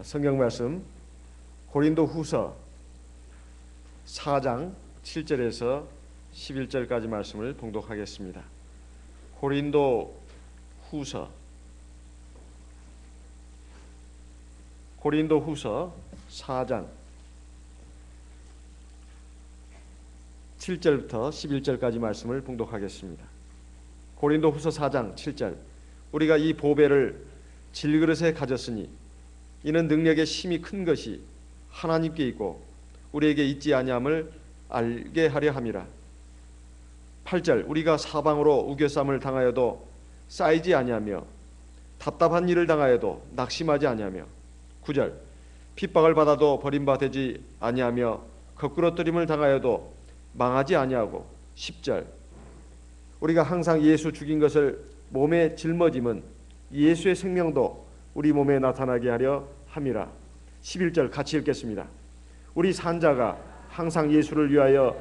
성경 말씀 고린도 후서 4장 7절에서 11절까지 말씀을 봉독하겠습니다. 고린도 후서 4장 7절부터 11절까지 말씀을 봉독하겠습니다. 고린도 후서 4장 7절. 우리가 이 보배를 질그릇에 가졌으니 이는 능력의 힘이 큰 것이 하나님께 있고 우리에게 있지 아니함을 알게 하려 함이라. 8절. 우리가 사방으로 우겨쌈을 당하여도 쌓이지 아니하며 답답한 일을 당하여도 낙심하지 아니하며. 9절. 핍박을 받아도 버림받지 아니하며 거꾸러뜨림을 당하여도 망하지 아니하고. 10절. 우리가 항상 예수 죽인 것을 몸에 짊어짐은 예수의 생명도 우리 몸에 나타나게 하려 함이라. 11절 같이 읽겠습니다. 우리 산자가 항상 예수를 위하여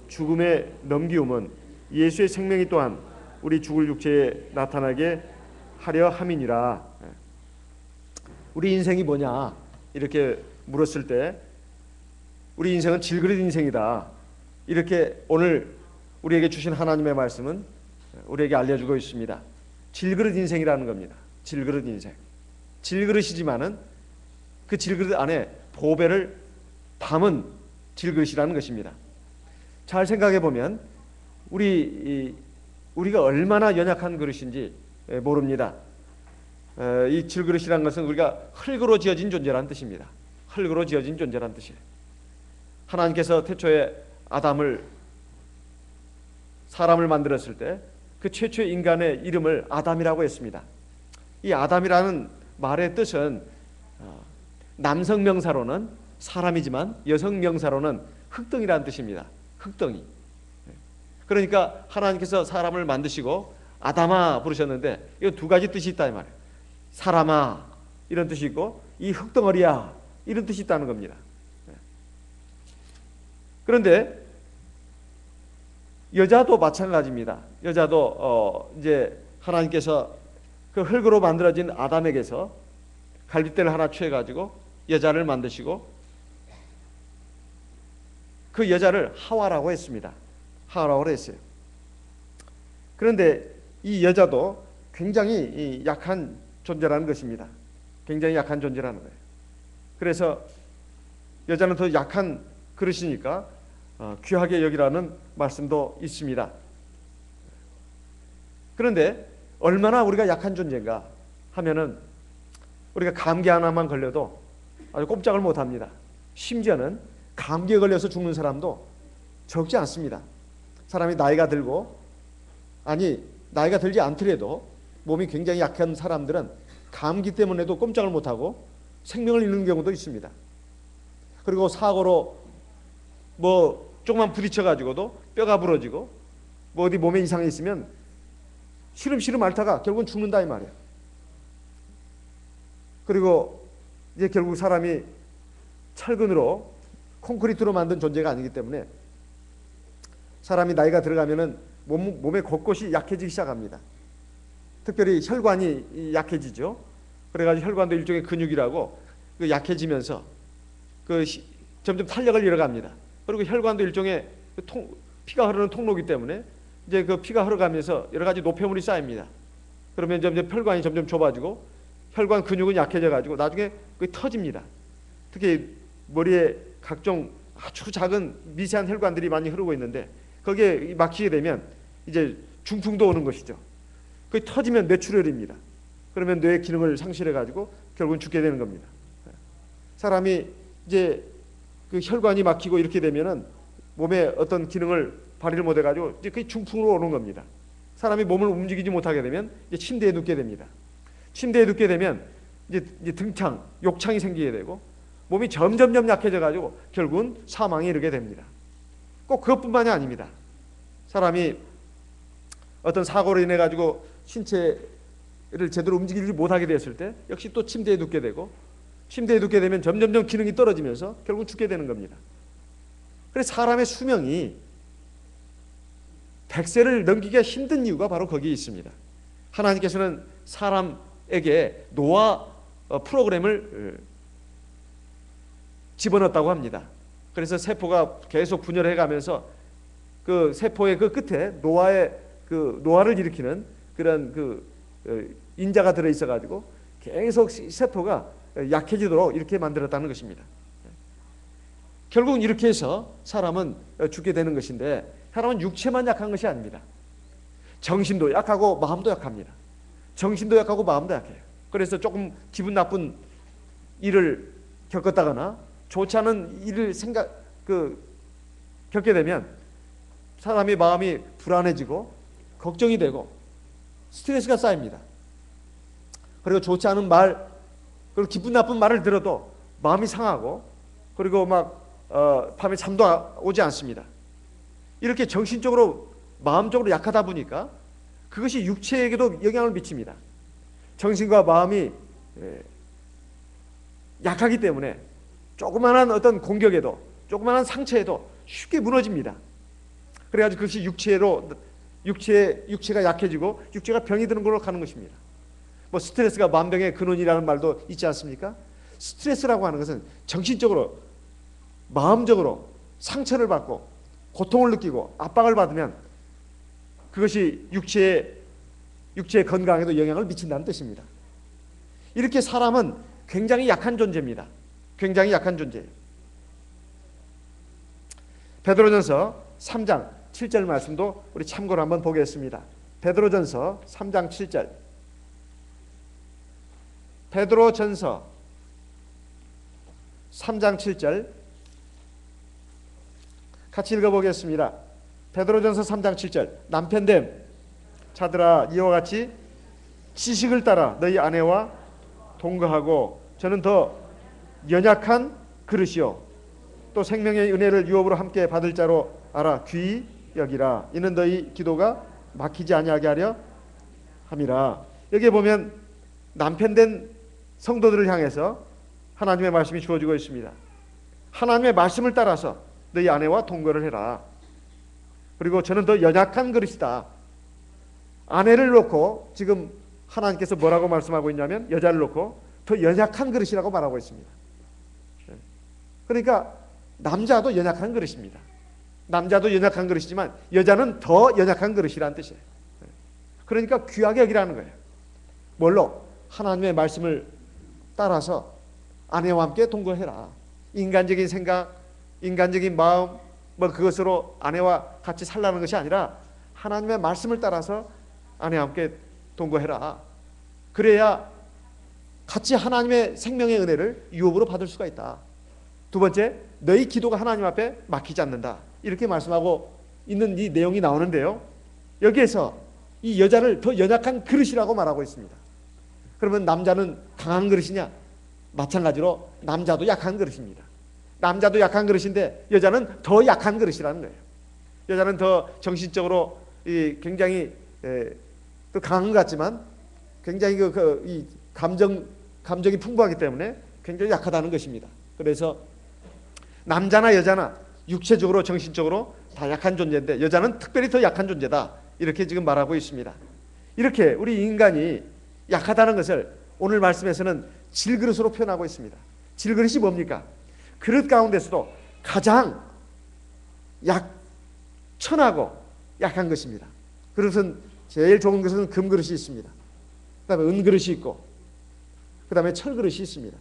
죽음에 넘기움은 예수의 생명이 또한 우리 죽을 육체에 나타나게 하려 함이니라. 우리 인생이 뭐냐 이렇게 물었을 때 우리 인생은 질그릇 인생이다. 이렇게 오늘 우리에게 주신 하나님의 말씀은 우리에게 알려주고 있습니다. 질그릇 인생이라는 겁니다. 질그릇 인생. 질그릇이지만은 그 질그릇 안에 보배를 담은 질그릇이라는 것입니다. 잘 생각해 보면 우리가 얼마나 연약한 그릇인지 모릅니다. 이 질그릇이라는 것은 우리가 흙으로 지어진 존재라는 뜻입니다. 흙으로 지어진 존재라는 뜻이에요. 하나님께서 태초에 사람을 만들었을 때 그 최초의 인간의 이름을 아담이라고 했습니다. 이 아담이라는 말의 뜻은 남성 명사로는 사람이지만 여성 명사로는 흙덩이라는 뜻입니다. 흙덩이. 그러니까 하나님께서 사람을 만드시고 아담아 부르셨는데 이 두 가지 뜻이 있다 이 말이에요. 사람아 이런 뜻이 있고 이 흙덩어리야 이런 뜻이 있다는 겁니다. 그런데 여자도 마찬가지입니다. 여자도 이제 하나님께서 그 흙으로 만들어진 아담에게서 갈빗대를 하나 취해가지고 여자를 만드시고 그 여자를 하와라고 했습니다. 하와라고 했어요. 그런데 이 여자도 굉장히 약한 존재라는 것입니다. 굉장히 약한 존재라는 거예요. 그래서 여자는 더 약한 그릇이니까 귀하게 여기라는 말씀도 있습니다. 그런데 얼마나 우리가 약한 존재인가 하면은 우리가 감기 하나만 걸려도 아주 꼼짝을 못합니다. 심지어는 감기에 걸려서 죽는 사람도 적지 않습니다. 사람이 나이가 들고 나이가 들지 않더라도 몸이 굉장히 약한 사람들은 감기 때문에도 꼼짝을 못하고 생명을 잃는 경우도 있습니다. 그리고 사고로 조금만 부딪혀가지고도 뼈가 부러지고 어디 몸에 이상이 있으면 시름시름 앓다가 결국은 죽는다 이 말이에요. 그리고 이제 결국 사람이 철근으로 콘크리트로 만든 존재가 아니기 때문에 사람이 나이가 들어가면은 몸의 곳곳이 약해지기 시작합니다. 특별히 혈관이 약해지죠. 그래가지고 혈관도 일종의 근육이라고 약해지면서 점점 탄력을 잃어갑니다. 그리고 혈관도 일종의 피가 흐르는 통로이기 때문에 이제 그 피가 흘러가면서 여러 가지 노폐물이 쌓입니다. 그러면 점점 혈관이 점점 좁아지고 혈관 근육은 약해져가지고 나중에 그게 터집니다. 특히 머리에 각종 아주 작은 미세한 혈관들이 많이 흐르고 있는데 거기에 막히게 되면 이제 중풍도 오는 것이죠. 그게 터지면 뇌출혈입니다. 그러면 뇌의 기능을 상실해가지고 결국은 죽게 되는 겁니다. 사람이 이제 그 혈관이 막히고 이렇게 되면은 몸에 어떤 기능을 발휘를 못해가지고 이제 그게 중풍으로 오는 겁니다. 사람이 몸을 움직이지 못하게 되면 이제 침대에 눕게 됩니다. 침대에 눕게 되면 이제 등창, 욕창이 생기게 되고 몸이 점점점 약해져가지고 결국은 사망에 이르게 됩니다. 꼭 그것뿐만이 아닙니다. 사람이 어떤 사고로 인해 가지고 신체를 제대로 움직이지 못하게 됐을 때 역시 또 침대에 눕게 되고 침대에 눕게 되면 점점점 기능이 떨어지면서 결국 죽게 되는 겁니다. 그래서 사람의 수명이 100세를 넘기기가 힘든 이유가 바로 거기에 있습니다. 하나님께서는 사람에게 노화 프로그램을 집어넣었다고 합니다. 그래서 세포가 계속 분열해 가면서 그 세포의 그 끝에 노화를 일으키는 그런 인자가 들어 있어 가지고 계속 세포가 약해지도록 이렇게 만들었다는 것입니다. 결국 이렇게 해서 사람은 죽게 되는 것인데, 사람은 육체만 약한 것이 아닙니다. 정신도 약하고 마음도 약합니다. 정신도 약하고 마음도 약해요. 그래서 조금 기분 나쁜 일을 겪었다거나 좋지 않은 일을 겪게 되면 사람의 마음이 불안해지고 걱정이 되고 스트레스가 쌓입니다. 그리고 좋지 않은 말, 그리고 기분 나쁜 말을 들어도 마음이 상하고, 그리고 밤에 잠도 오지 않습니다. 이렇게 정신적으로 마음적으로 약하다 보니까 그것이 육체에게도 영향을 미칩니다. 정신과 마음이 약하기 때문에 조그마한 어떤 공격에도, 조그마한 상처에도 쉽게 무너집니다. 그래가지고 그것이 육체가 약해지고 육체가 병이 드는 걸로 가는 것입니다. 스트레스가 만병의 근원이라는 말도 있지 않습니까? 스트레스라고 하는 것은 정신적으로, 마음적으로 상처를 받고 고통을 느끼고 압박을 받으면 그것이 육체의 건강에도 영향을 미친다는 뜻입니다. 이렇게 사람은 굉장히 약한 존재입니다. 굉장히 약한 존재예요. 베드로전서 3장 7절 말씀도 우리 참고로 한번 보겠습니다. 베드로전서 3장 7절. 베드로전서 3장 7절 같이 읽어보겠습니다. 베드로전서 3장 7절. 남편됨 자들아, 이와 같이 지식을 따라 너희 아내와 동거하고, 저는 더 연약한 그릇이요 또 생명의 은혜를 유업으로 함께 받을 자로 알아 귀히 여기라. 이는 너희 기도가 막히지 아니하게 하려 함이라. 여기에 보면 남편된 성도들을 향해서 하나님의 말씀이 주어지고 있습니다. 하나님의 말씀을 따라서 너희 아내와 동거를 해라. 그리고 저는 더 연약한 그릇이다. 아내를 놓고 지금 하나님께서 뭐라고 말씀하고 있냐면, 여자를 놓고 더 연약한 그릇이라고 말하고 있습니다. 그러니까 남자도 연약한 그릇입니다. 남자도 연약한 그릇이지만 여자는 더 연약한 그릇이라는 뜻이에요. 그러니까 귀하게 여기라는 거예요. 뭘로? 하나님의 말씀을 따라서 아내와 함께 동거해라. 인간적인 생각, 인간적인 마음, 그것으로 아내와 같이 살라는 것이 아니라 하나님의 말씀을 따라서 아내와 함께 동거해라. 그래야 같이 하나님의 생명의 은혜를 유업으로 받을 수가 있다. 두 번째, 너희 기도가 하나님 앞에 막히지 않는다. 이렇게 말씀하고 있는 이 내용이 나오는데요, 여기에서 이 여자를 더 연약한 그릇이라고 말하고 있습니다. 그러면 남자는 강한 그릇이냐? 마찬가지로 남자도 약한 그릇입니다. 남자도 약한 그릇인데 여자는 더 약한 그릇이라는 거예요. 여자는 더 정신적으로 굉장히 또 강한 것 같지만 굉장히 이 감정이 풍부하기 때문에 굉장히 약하다는 것입니다. 그래서 남자나 여자나 육체적으로 정신적으로 다 약한 존재인데 여자는 특별히 더 약한 존재다. 이렇게 지금 말하고 있습니다. 이렇게 우리 인간이 약하다는 것을 오늘 말씀에서는 질그릇으로 표현하고 있습니다. 질그릇이 뭡니까? 그릇 가운데서도 가장 천하고 약한 것입니다. 그릇은 제일 좋은 것은 금그릇이 있습니다. 그 다음에 은그릇이 있고, 그 다음에 철그릇이 있습니다.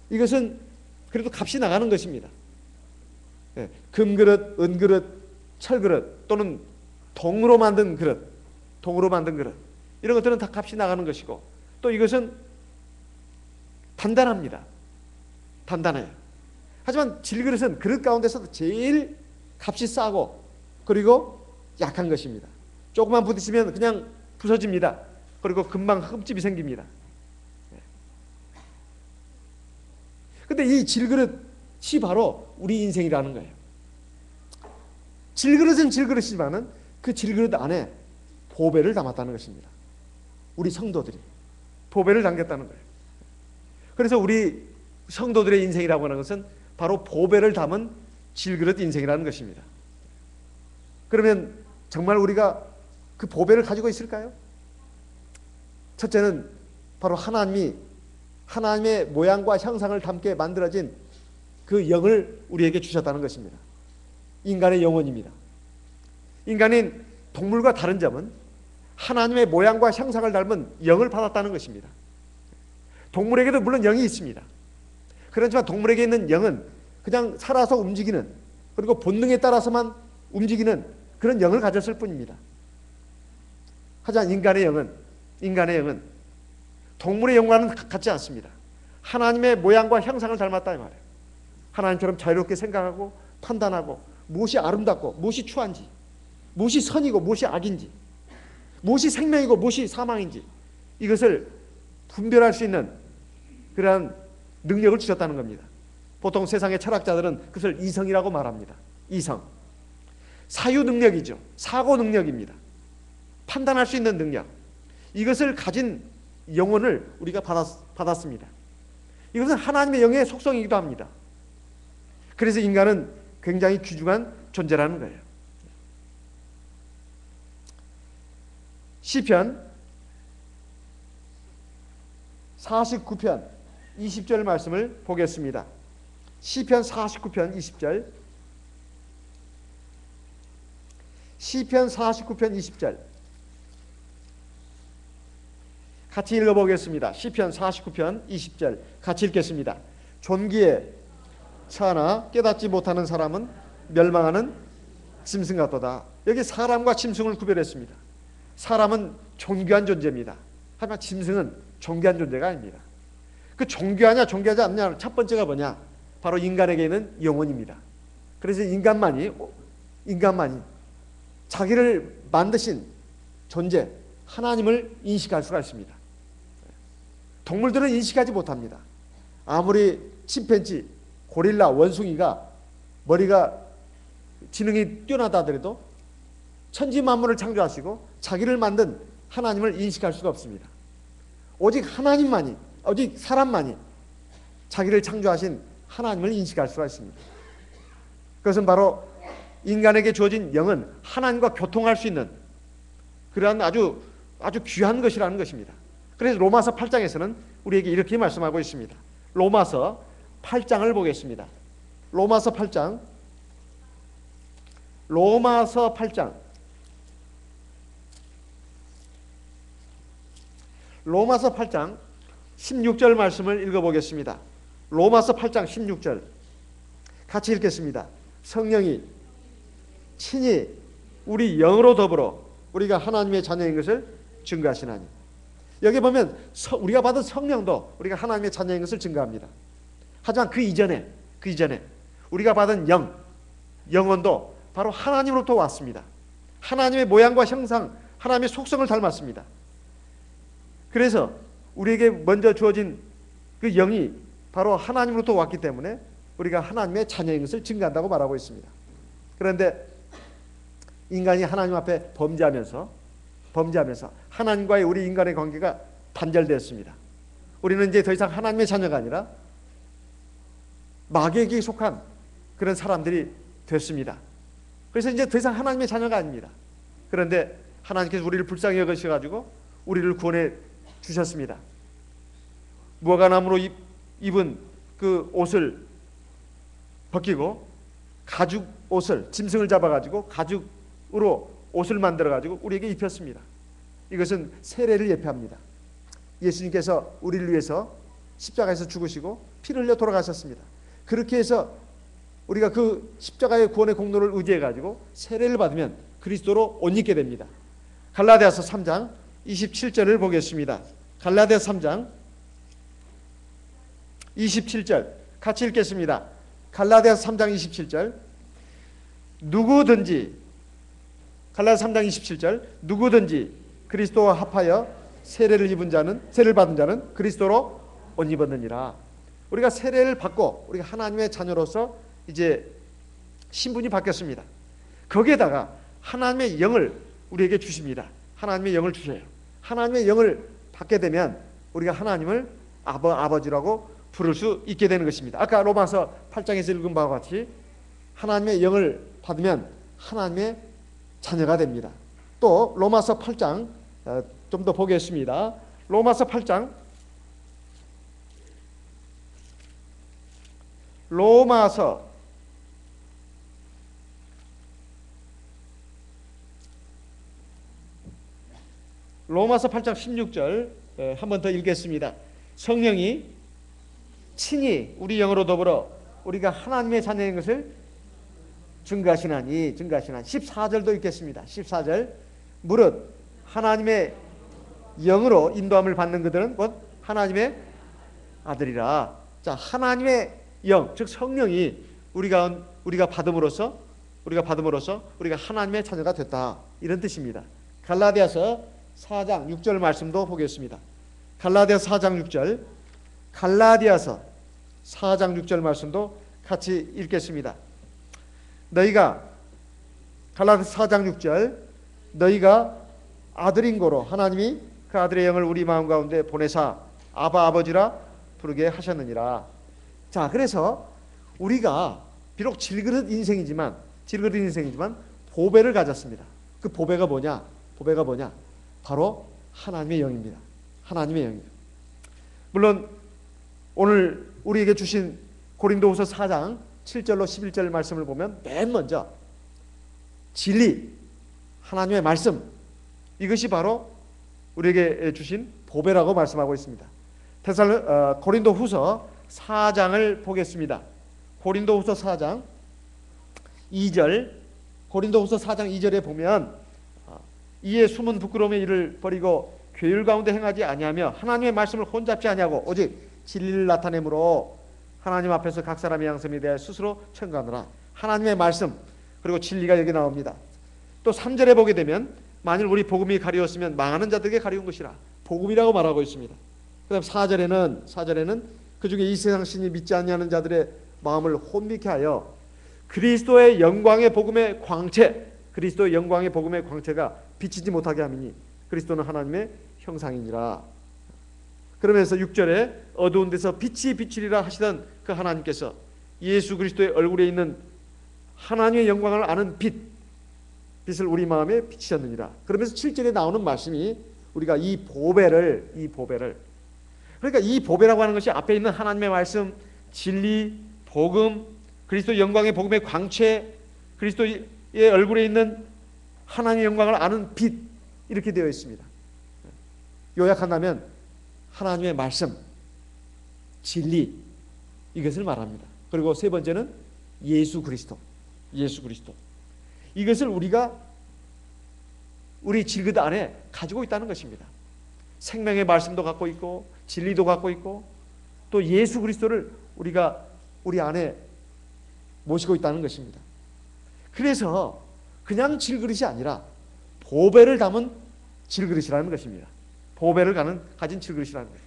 이것은 그래도 값이 나가는 것입니다. 금그릇, 은그릇, 철그릇 또는 동으로 만든 그릇, 이런 것들은 다 값이 나가는 것이고, 또 이것은 단단합니다. 단단해요. 하지만 질그릇은 그릇 가운데서도 제일 값이 싸고 그리고 약한 것입니다. 조금만 부딪히면 그냥 부서집니다. 그리고 금방 흠집이 생깁니다. 근데 이 질그릇이 바로 우리 인생이라는 거예요. 질그릇은 질그릇이지만은 그 질그릇 안에 보배를 담았다는 것입니다. 우리 성도들이 보배를 담겼다는 거예요. 그래서 우리 성도들의 인생이라고 하는 것은 바로 보배를 담은 질그릇 인생이라는 것입니다. 그러면 정말 우리가 그 보배를 가지고 있을까요? 첫째는 바로 하나님이 하나님의 모양과 형상을 담게 만들어진 그 영을 우리에게 주셨다는 것입니다. 인간의 영혼입니다. 인간인 동물과 다른 점은 하나님의 모양과 형상을 닮은 영을 받았다는 것입니다. 동물에게도 물론 영이 있습니다. 그렇지만 동물에게 있는 영은 그냥 살아서 움직이는, 그리고 본능에 따라서만 움직이는 그런 영을 가졌을 뿐입니다. 하지만 인간의 영은 동물의 영과는 같지 않습니다. 하나님의 모양과 형상을 닮았다 이 말이에요. 하나님처럼 자유롭게 생각하고 판단하고 무엇이 아름답고 무엇이 추한지, 무엇이 선이고 무엇이 악인지, 무엇이 생명이고 무엇이 사망인지, 이것을 분별할 수 있는 그러한 능력을 주셨다는 겁니다. 보통 세상의 철학자들은 그것을 이성이라고 말합니다. 이성. 사유 능력이죠. 사고 능력입니다. 판단할 수 있는 능력. 이것을 가진 영혼을 우리가 받았습니다. 이것은 하나님의 영의 속성이기도 합니다. 그래서 인간은 굉장히 귀중한 존재라는 거예요. 시편 49편 20절 말씀을 보겠습니다. 시편 49편 20절. 시편 49편 20절. 같이 읽어보겠습니다. 시편 49편 20절 같이 읽겠습니다. 존귀에 처하나 깨닫지 못하는 사람은 멸망하는 짐승 같도다. 여기 사람과 짐승을 구별했습니다. 사람은 존귀한 존재입니다. 하지만 짐승은 존귀한 존재가 아닙니다. 그 존귀하냐 존귀하지 않냐 첫 번째가 뭐냐? 바로 인간에게는 영혼입니다. 그래서 인간만이 자기를 만드신 존재 하나님을 인식할 수가 있습니다. 동물들은 인식하지 못합니다. 아무리 침팬지, 고릴라, 원숭이가 머리가 지능이 뛰어나다 하더라도 천지 만물을 창조하시고 자기를 만든 하나님을 인식할 수가 없습니다. 오직 하나님만이, 오직 사람만이 자기를 창조하신 하나님을 인식할 수가 있습니다. 그것은 바로 인간에게 주어진 영은 하나님과 교통할 수 있는 그러한 아주 귀한 것이라는 것입니다. 그래서 로마서 8장에서는 우리에게 이렇게 말씀하고 있습니다. 로마서 8장을 보겠습니다. 로마서 8장 16절 말씀을 읽어보겠습니다. 로마서 8장 16절 같이 읽겠습니다. 성령이 친히 우리 영으로 더불어 우리가 하나님의 자녀인 것을 증거하시나니. 여기 보면 우리가 받은 성령도 우리가 하나님의 자녀인 것을 증거합니다. 하지만 그 이전에 우리가 받은 영혼도 바로 하나님으로부터 왔습니다. 하나님의 모양과 형상, 하나님의 속성을 닮았습니다. 그래서 우리에게 먼저 주어진 그 영이 바로 하나님으로부터 왔기 때문에 우리가 하나님의 자녀인 것을 증거한다고 말하고 있습니다. 그런데 인간이 하나님 앞에 범죄하면서 하나님과의 우리 인간의 관계가 단절되었습니다. 우리는 이제 더 이상 하나님의 자녀가 아니라 마귀에게 속한 그런 사람들이 됐습니다. 그래서 이제 더 이상 하나님의 자녀가 아닙니다. 그런데 하나님께서 우리를 불쌍히 여기셔가지고 우리를 구원해 주셨습니다. 무화과나무로 입은 그 옷을 벗기고 가죽 옷을, 짐승을 잡아가지고 가죽으로 옷을 만들어가지고 우리에게 입혔습니다. 이것은 세례를 예표합니다. 예수님께서 우리를 위해서 십자가에서 죽으시고 피를 흘려 돌아가셨습니다. 그렇게 해서 우리가 그 십자가의 구원의 공로를 의지해가지고 세례를 받으면 그리스도로 옷 입게 됩니다. 갈라디아서 3장 27절을 보겠습니다. 갈라디아서 3장 27절 같이 읽겠습니다. 갈라디아서 3장 27절 갈라디아서 3장 27절 누구든지 그리스도와 합하여 세례를 받은 자는 그리스도로 옷 입었느니라. 우리가 세례를 받고 우리가 하나님의 자녀로서 이제 신분이 바뀌었습니다. 거기에다가 하나님의 영을 우리에게 주십니다. 하나님의 영을 주셔요. 하나님의 영을 받게 되면 우리가 하나님을 아버지라고 부를 수 있게 되는 것입니다. 아까 로마서 8장에서 읽은 바와 같이 하나님의 영을 받으면 하나님의 자녀가 됩니다. 또 로마서 8장 좀 더 보겠습니다. 로마서 8장 로마서 8장 16절 한 번 더 읽겠습니다. 성령이 친히 우리 영으로 더불어 우리가 하나님의 자녀인 것을 증거하시나니 14절도 읽겠습니다. 14절 무릇 하나님의 영으로 인도함을 받는 그들은 곧 하나님의 아들이라. 자, 하나님의 영, 즉 성령이 우리가 받음으로써 우리가 하나님의 자녀가 됐다, 이런 뜻입니다. 갈라디아서 4장 6절 말씀도 보겠습니다. 갈라디아서 4장 6절, 갈라디아서 4장 6절 말씀도 같이 읽겠습니다. 갈라디아서 4장 6절, 너희가 아들인 고로 하나님이 그 아들의 영을 우리 마음 가운데 보내사 아바 아버지라 부르게 하셨느니라. 자, 그래서 우리가 비록 질그릇 인생이지만 보배를 가졌습니다. 그 보배가 뭐냐? 바로 하나님의 영입니다. 하나님의 영이에요. 물론 오늘 우리에게 주신 고린도후서 4장 7절로 11절 말씀을 보면 맨 먼저 진리, 하나님의 말씀, 이것이 바로 우리에게 주신 보배라고 말씀하고 있습니다. 고린도후서 4장을 보겠습니다. 고린도후서 4장 2절, 고린도후서 4장 2절에 보면 이에 숨은 부끄러움의 일을 버리고 교율 가운데 행하지 아니하며 하나님의 말씀을 혼잡지 아니하고 오직 진리를 나타내므로 하나님 앞에서 각 사람의 양심에 대해 스스로 청구하노라. 하나님의 말씀, 그리고 진리가 여기 나옵니다. 또 3절에 보게 되면 만일 우리 복음이 가리웠으면 망하는 자들에게 가리운 것이라, 복음이라고 말하고 있습니다. 그 다음 4절에는 그 중에 이 세상 신이 믿지 아니하는 자들의 마음을 혼미케 하여 그리스도의 영광의 복음의 광채가 비치지 못하게 함이니 그리스도는 하나님의 형상이니라. 그러면서 6절에 어두운 데서 빛이 비치리라 하시던 그 하나님께서 예수 그리스도의 얼굴에 있는 하나님의 영광을 아는 빛을 우리 마음에 비치셨느니라. 그러면서 7절에 나오는 말씀이 우리가 이 보배를 그러니까 이 보배라고 하는 것이 앞에 있는 하나님의 말씀, 진리, 복음, 그리스도 영광의 복음의 광채, 그리스도의 얼굴에 있는 하나님의 영광을 아는 빛, 이렇게 되어 있습니다. 요약한다면 하나님의 말씀, 진리, 이것을 말합니다. 그리고 세 번째는 예수 그리스도. 이것을 우리 질그릇 안에 가지고 있다는 것입니다. 생명의 말씀도 갖고 있고 진리도 갖고 있고 또 예수 그리스도를 우리가 우리 안에 모시고 있다는 것입니다. 그래서 그냥 질그릇이 아니라 보배를 담은 질그릇이라는 것입니다. 보배를 가진 질그릇이라는 거예요.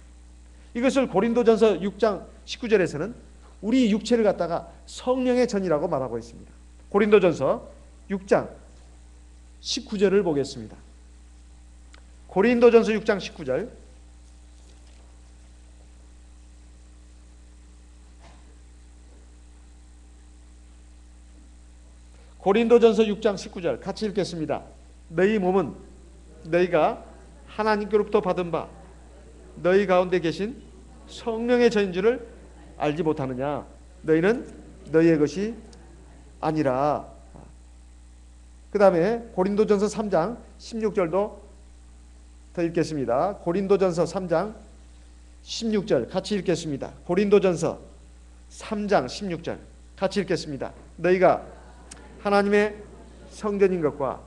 이것을 고린도전서 6장 19절에서는 우리 육체를 갖다가 성령의 전이라고 말하고 있습니다. 고린도전서 6장 19절을 보겠습니다. 고린도전서 6장 19절, 고린도전서 6장 19절 같이 읽겠습니다. 너희 몸은 너희가 하나님께로부터 받은 바 너희 가운데 계신 성령의 전인 줄을 알지 못하느냐. 너희는 너희의 것이 아니라. 그 다음에 고린도전서 3장 16절도 더 읽겠습니다. 고린도전서 3장 16절 같이 읽겠습니다. 고린도전서 3장 16절 같이 읽겠습니다. 너희가 하나님의 성전인 것과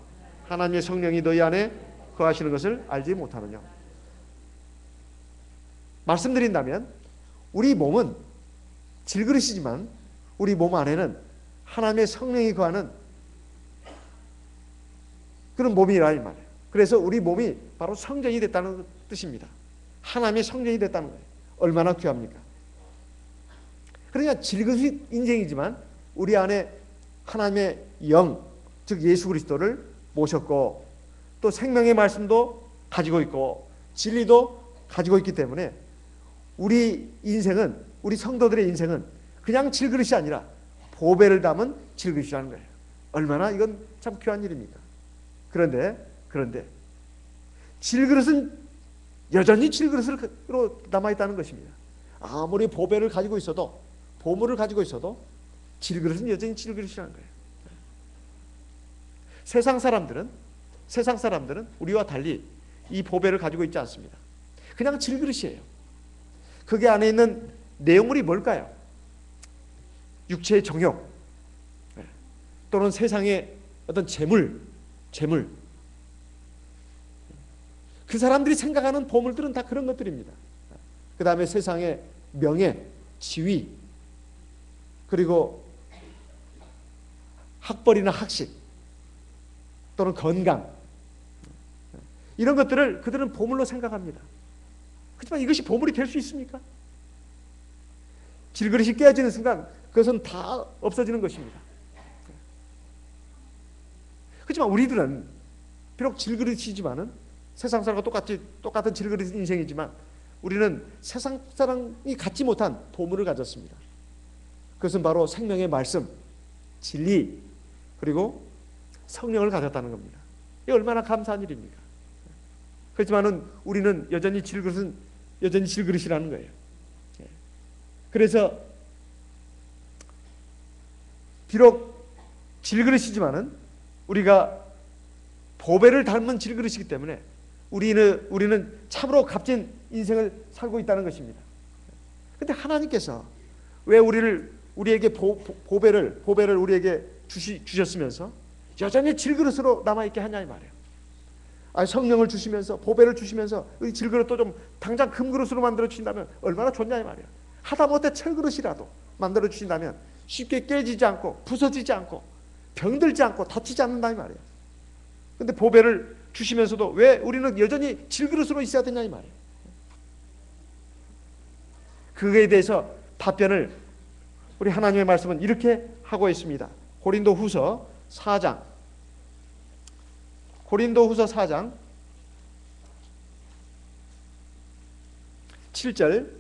하나님의 성령이 너희 안에 거하시는 것을 알지 못하느냐. 말씀드린다면 우리 몸은 질그릇이지만 우리 몸 안에는 하나님의 성령이 거하는 그런 몸이라 이 말이에요. 그래서 우리 몸이 바로 성전이 됐다는 뜻입니다. 하나님의 성전이 됐다는 거예요. 얼마나 귀합니까? 그러니까 질그릇 인생이지만 우리 안에 하나님의 영, 즉 예수 그리스도를 모셨고 또 생명의 말씀도 가지고 있고 진리도 가지고 있기 때문에 우리 인생은, 우리 성도들의 인생은 그냥 질그릇이 아니라 보배를 담은 질그릇이라는 거예요. 얼마나 이건 참 귀한 일입니까? 그런데 질그릇은 여전히 질그릇으로 남아있다는 것입니다. 아무리 보배를 가지고 있어도 보물을 가지고 있어도 질그릇은 여전히 질그릇이라는 거예요. 세상 사람들은 우리와 달리 이 보배를 가지고 있지 않습니다. 그냥 질그릇이에요. 그게 안에 있는 내용물이 뭘까요? 육체의 정욕, 또는 세상의 어떤 재물. 그 사람들이 생각하는 보물들은 다 그런 것들입니다. 그 다음에 세상의 명예, 지위, 그리고 학벌이나 학식, 또는 건강, 이런 것들을 그들은 보물로 생각합니다. 하지만 이것이 보물이 될 수 있습니까? 질그릇이 깨어지는 순간 그것은 다 없어지는 것입니다. 하지만 우리들은 비록 질그릇이지만은 세상 사람과 똑같은 질그릇 인생이지만 우리는 세상 사람이 갖지 못한 보물을 가졌습니다. 그것은 바로 생명의 말씀, 진리, 그리고 성령을 가졌다는 겁니다. 이게 얼마나 감사한 일입니까? 그렇지만은 우리는 여전히 질그릇이라는 거예요. 그래서 비록 질그릇이지만은 우리가 보배를 닮은 질그릇이기 때문에 우리는 참으로 값진 인생을 살고 있다는 것입니다. 그런데 하나님께서 왜 우리에게 보배를 우리에게 주셨으면서 여전히 질그릇으로 남아있게 하냐 이 말이에요. 성령을 주시면서, 보배를 주시면서 이 질그릇도 좀 당장 금그릇으로 만들어 주신다면 얼마나 좋냐 이 말이에요. 하다못해 철그릇이라도 만들어 주신다면 쉽게 깨지지 않고 부서지지 않고 병들지 않고 다치지 않는다 이 말이에요. 근데 보배를 주시면서도 왜 우리는 여전히 질그릇으로 있어야 되냐 이 말이에요. 그거에 대해서 답변을 우리 하나님의 말씀은 이렇게 하고 있습니다. 고린도후서 4장 7절,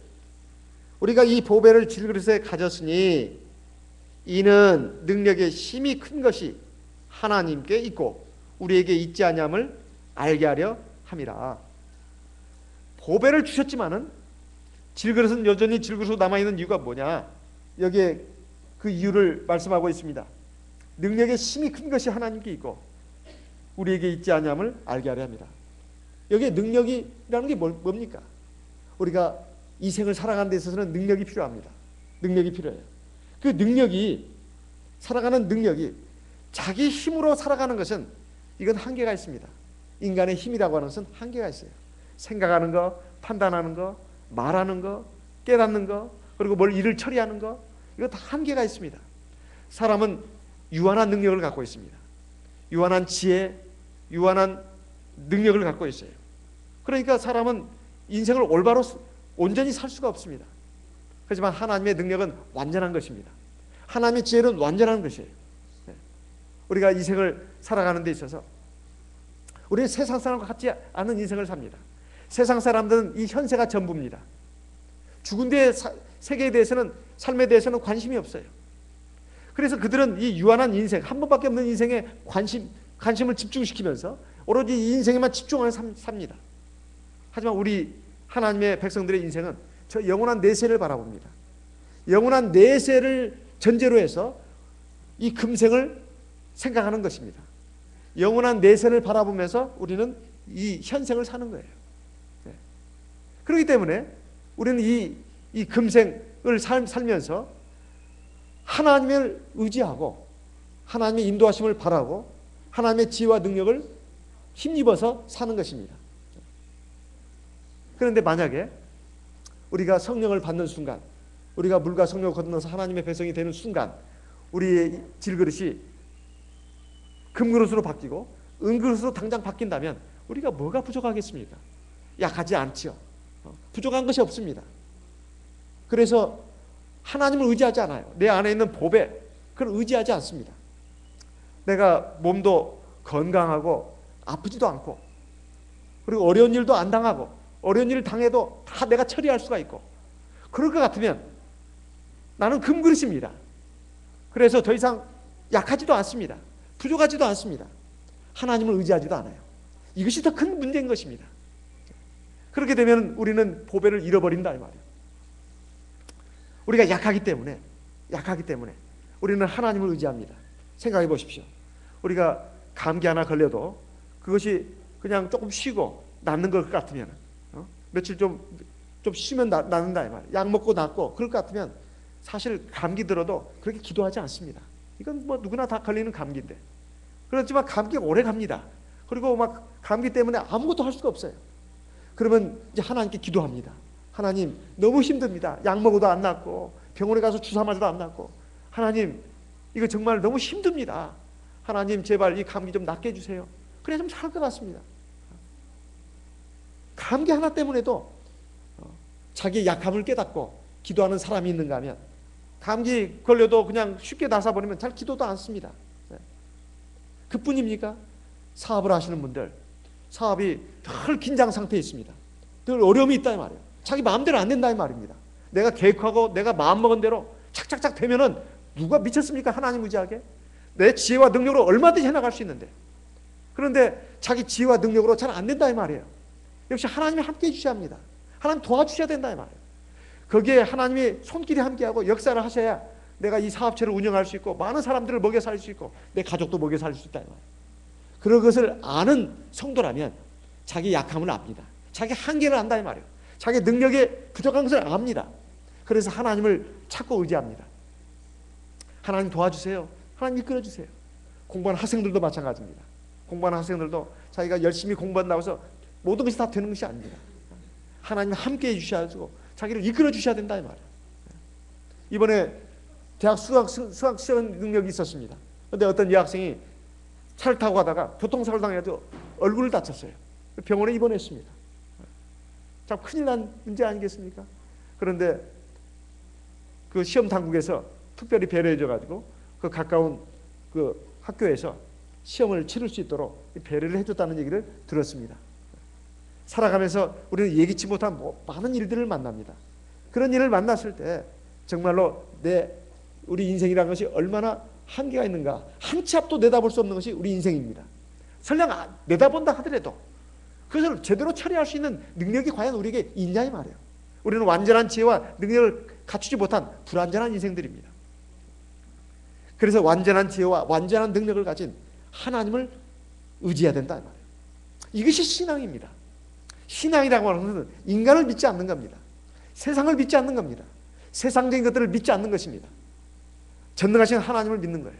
우리가 이 보배를 질그릇에 가졌으니 이는 능력의 힘이 큰 것이 하나님께 있고 우리에게 있지 아니함을 알게 하려 함이라. 보배를 주셨지만은 질그릇은 여전히 질그릇으로 남아있는 이유가 뭐냐? 여기에 그 이유를 말씀하고 있습니다. 능력의 힘이 큰 것이 하나님께 있고 우리에게 있지 아니함을 알게 하려 합니다. 여기에 능력이라는 게 뭡니까? 우리가 이 생을 살아가는 데 있어서는 능력이 필요합니다. 능력이 필요해요. 그 능력이, 살아가는 능력이 자기 힘으로 살아가는 것은 이건 한계가 있습니다. 인간의 힘이라고 하는 것은 한계가 있어요. 생각하는 거, 판단하는 거, 말하는 거, 깨닫는 거, 그리고 일을 처리하는 거, 이거 다 한계가 있습니다. 사람은 유한한 능력을 갖고 있습니다. 유한한 지혜, 유한한 능력을 갖고 있어요. 그러니까 사람은 인생을 올바로 온전히 살 수가 없습니다. 하지만 하나님의 능력은 완전한 것입니다. 하나님의 지혜는 완전한 것이에요. 우리가 이 생을 살아가는 데 있어서 우리는 세상 사람과 같지 않은 인생을 삽니다. 세상 사람들은 이 현세가 전부입니다. 죽은 뒤의 세계에 대해서는, 삶에 대해서는 관심이 없어요. 그래서 그들은 이 유한한 인생, 한 번밖에 없는 인생에 관심을 집중시키면서 오로지 이 인생에만 집중하며 삽니다. 하지만 우리 하나님의 백성들의 인생은 저 영원한 내세를 바라봅니다. 영원한 내세를 전제로 해서 이 금생을 생각하는 것입니다. 영원한 내세를 바라보면서 우리는 이 현생을 사는 거예요. 그렇기 때문에 우리는 이 금생을 살면서 하나님을 의지하고 하나님의 인도하심을 바라고 하나님의 지혜와 능력을 힘입어서 사는 것입니다. 그런데 만약에 우리가 성령을 받는 순간, 우리가 물과 성령을 건너서 하나님의 백성이 되는 순간 우리의 질그릇이 금그릇으로 바뀌고 은그릇으로 당장 바뀐다면 우리가 뭐가 부족하겠습니까? 약하지 않지요. 부족한 것이 없습니다. 그래서 하나님을 의지하지 않아요. 내 안에 있는 보배, 그걸 의지하지 않습니다. 내가 몸도 건강하고 아프지도 않고 그리고 어려운 일도 안 당하고 어려운 일을 당해도 다 내가 처리할 수가 있고 그럴 것 같으면 나는 금그릇입니다. 그래서 더 이상 약하지도 않습니다. 부족하지도 않습니다. 하나님을 의지하지도 않아요. 이것이 더 큰 문제인 것입니다. 그렇게 되면 우리는 보배를 잃어버린다 이 말이에요. 우리가 약하기 때문에 약하기 때문에 우리는 하나님을 의지합니다. 생각해 보십시오. 우리가 감기 하나 걸려도 그것이 그냥 조금 쉬고 낫는 것 같으면, 며칠 좀 쉬면 낫는다 이 말이에요. 약 먹고 낫고 그럴 것 같으면 사실 감기 들어도 그렇게 기도하지 않습니다. 이건 뭐 누구나 다 걸리는 감기인데, 그렇지만 감기가 오래 갑니다. 그리고 막 감기 때문에 아무것도 할 수가 없어요. 그러면 이제 하나님께 기도합니다. 하나님, 너무 힘듭니다. 약 먹어도 안 낫고 병원에 가서 주사 맞아도 안 낫고, 하나님 이거 정말 너무 힘듭니다. 하나님 제발 이 감기 좀 낫게 해주세요. 그래야 좀 살 것 같습니다. 감기 하나 때문에도 자기의 약함을 깨닫고 기도하는 사람이 있는가 하면, 감기 걸려도 그냥 쉽게 나서버리면 잘 기도도 안 씁니다. 그뿐입니까? 사업을 하시는 분들, 사업이 늘 긴장 상태에 있습니다. 늘 어려움이 있다 이 말이에요. 자기 마음대로 안 된다 이 말입니다. 내가 계획하고 내가 마음먹은 대로 착착착 되면은 누가 미쳤습니까? 하나님 의지하게. 내 지혜와 능력으로 얼마든지 해나갈 수 있는데, 그런데 자기 지혜와 능력으로 잘 안 된다 이 말이에요. 역시 하나님이 함께 해주셔야 합니다. 하나님 도와주셔야 된다 이 말이에요. 거기에 하나님이 손길이 함께하고 역사를 하셔야 내가 이 사업체를 운영할 수 있고 많은 사람들을 먹여 살 수 있고 내 가족도 먹여 살 수 있다 이 말이에요. 그런 것을 아는 성도라면 자기 약함을 압니다. 자기 한계를 안다 이 말이에요. 자기 능력에 부족한 것을 압니다. 그래서 하나님을 찾고 의지합니다. 하나님 도와주세요. 하나님 이끌어주세요. 공부하는 학생들도 마찬가지입니다. 공부하는 학생들도 자기가 열심히 공부한다고 해서 모든 것이 다 되는 것이 아닙니다. 하나님 함께 해주셔야죠. 자기를 이끌어 주셔야 된다 이 말이에요. 이번에 대학 수학 시험 능력이 있었습니다. 그런데 어떤 여학생이 차를 타고 가다가 교통사고를 당해서 얼굴을 다쳤어요. 병원에 입원했습니다. 참 큰일 난 문제 아니겠습니까? 그런데 그 시험 당국에서 특별히 배려해 줘가지고 그 가까운 그 학교에서 시험을 치를 수 있도록 배려를 해줬다는 얘기를 들었습니다. 살아가면서 우리는 예기치 못한 많은 일들을 만납니다. 그런 일을 만났을 때 정말로 우리 인생이라는 것이 얼마나 한계가 있는가, 한 치 앞도 내다볼 수 없는 것이 우리 인생입니다. 설령 내다본다 하더라도 그것을 제대로 처리할 수 있는 능력이 과연 우리에게 있냐 이 말이에요. 우리는 완전한 지혜와 능력을 갖추지 못한 불완전한 인생들입니다. 그래서 완전한 지혜와 완전한 능력을 가진 하나님을 의지해야 된다 이 말이에요. 이것이 신앙입니다. 신앙이라고 하는 것은 인간을 믿지 않는 겁니다. 세상을 믿지 않는 겁니다. 세상적인 것들을 믿지 않는 것입니다. 전능하신 하나님을 믿는 거예요.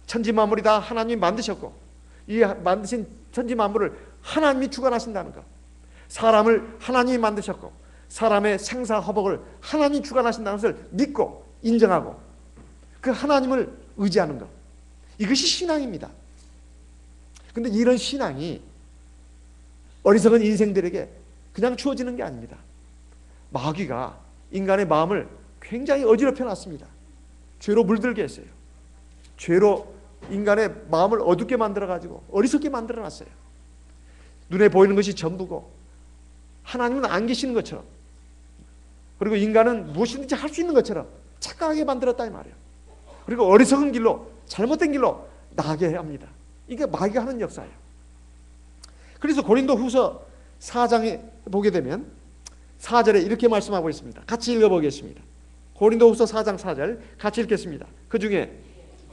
천지 만물이 다 하나님이 만드셨고 이 만드신 천지 만물을 하나님이 주관하신다는 것, 사람을 하나님이 만드셨고 사람의 생사화복을 하나님이 주관하신다는 것을 믿고 인정하고 그 하나님을 의지하는 것, 이것이 신앙입니다. 그런데 이런 신앙이 어리석은 인생들에게 그냥 주어지는 게 아닙니다. 마귀가 인간의 마음을 굉장히 어지럽혀 놨습니다. 죄로 물들게 했어요. 죄로 인간의 마음을 어둡게 만들어가지고 어리석게 만들어 놨어요. 눈에 보이는 것이 전부고 하나님은 안 계시는 것처럼, 그리고 인간은 무엇이든지 할 수 있는 것처럼 착각하게 만들었다 이 말이에요. 그리고 어리석은 길로, 잘못된 길로 나가게 합니다. 이게 마귀가 하는 역사예요. 그래서 고린도후서 4장에 보게 되면 4절에 이렇게 말씀하고 있습니다. 같이 읽어보겠습니다. 고린도후서 4장 4절 같이 읽겠습니다. 그 중에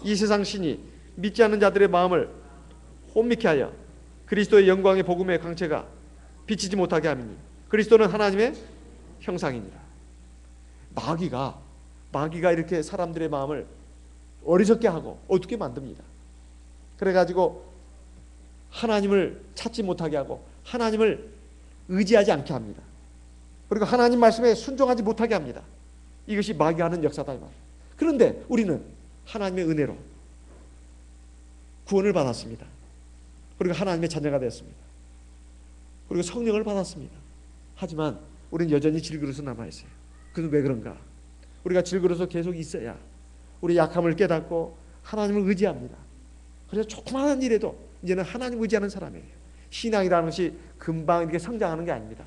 이 세상 신이 믿지 않는 자들의 마음을 혼미케 하여 그리스도의 영광의 복음의 광채가 비치지 못하게 함이니 그리스도는 하나님의 형상이니라. 마귀가 이렇게 사람들의 마음을 어리석게 하고 어둡게 만듭니다. 그래가지고 하나님을 찾지 못하게 하고 하나님을 의지하지 않게 합니다. 그리고 하나님 말씀에 순종하지 못하게 합니다. 이것이 마귀가 하는 역사다 이 말이에요. 그런데 우리는 하나님의 은혜로 구원을 받았습니다. 그리고 하나님의 자녀가 되었습니다. 그리고 성령을 받았습니다. 하지만 우리는 여전히 질그릇으로 남아있어요. 그건 왜 그런가? 우리가 질그릇으로 계속 있어야 우리 약함을 깨닫고 하나님을 의지합니다. 그래서 조그마한 일에도 이제는 하나님 의지하는 사람이에요. 신앙이라는 것이 금방 이렇게 성장하는 게 아닙니다.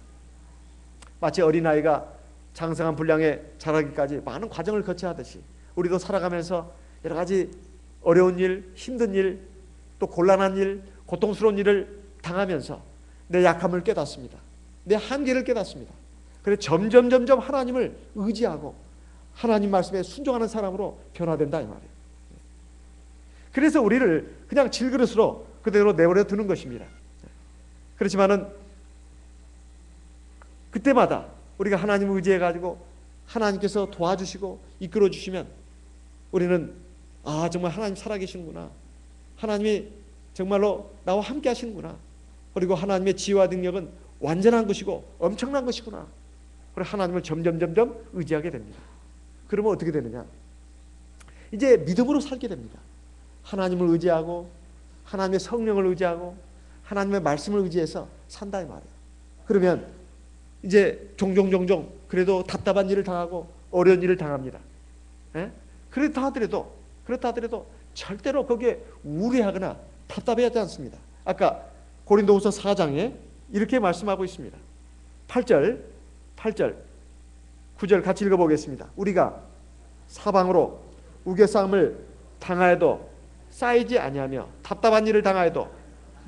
마치 어린아이가 장성한 분량에 자라기까지 많은 과정을 거쳐야 하듯이 우리도 살아가면서 여러 가지 어려운 일, 힘든 일, 또 곤란한 일, 고통스러운 일을 당하면서 내 약함을 깨닫습니다. 내 한계를 깨닫습니다. 그래서 점점 하나님을 의지하고 하나님 말씀에 순종하는 사람으로 변화된다 이 말이에요. 그래서 우리를 그냥 질그릇으로 그대로 내버려 두는 것입니다. 그렇지만은 그때마다 우리가 하나님을 의지해 가지고 하나님께서 도와주시고 이끌어 주시면 우리는 정말 하나님 살아계시는구나, 하나님이 정말로 나와 함께 하시는구나, 그리고 하나님의 지혜와 능력은 완전한 것이고 엄청난 것이구나, 그리고 하나님을 점점 의지하게 됩니다. 그러면 어떻게 되느냐, 이제 믿음으로 살게 됩니다. 하나님을 의지하고 하나님의 성령을 의지하고 하나님의 말씀을 의지해서 산다 이 말이에요. 그러면 이제 종종 그래도 답답한 일을 당하고 어려운 일을 당합니다. 그렇다 하더라도 절대로 거기에 우려하거나 답답해하지 않습니다. 아까 고린도후서 4장에 이렇게 말씀하고 있습니다. 8절 9절 같이 읽어보겠습니다. 우리가 사방으로 우겨싸움을 당하여도 쌓이지 아니하며 답답한 일을 당하여도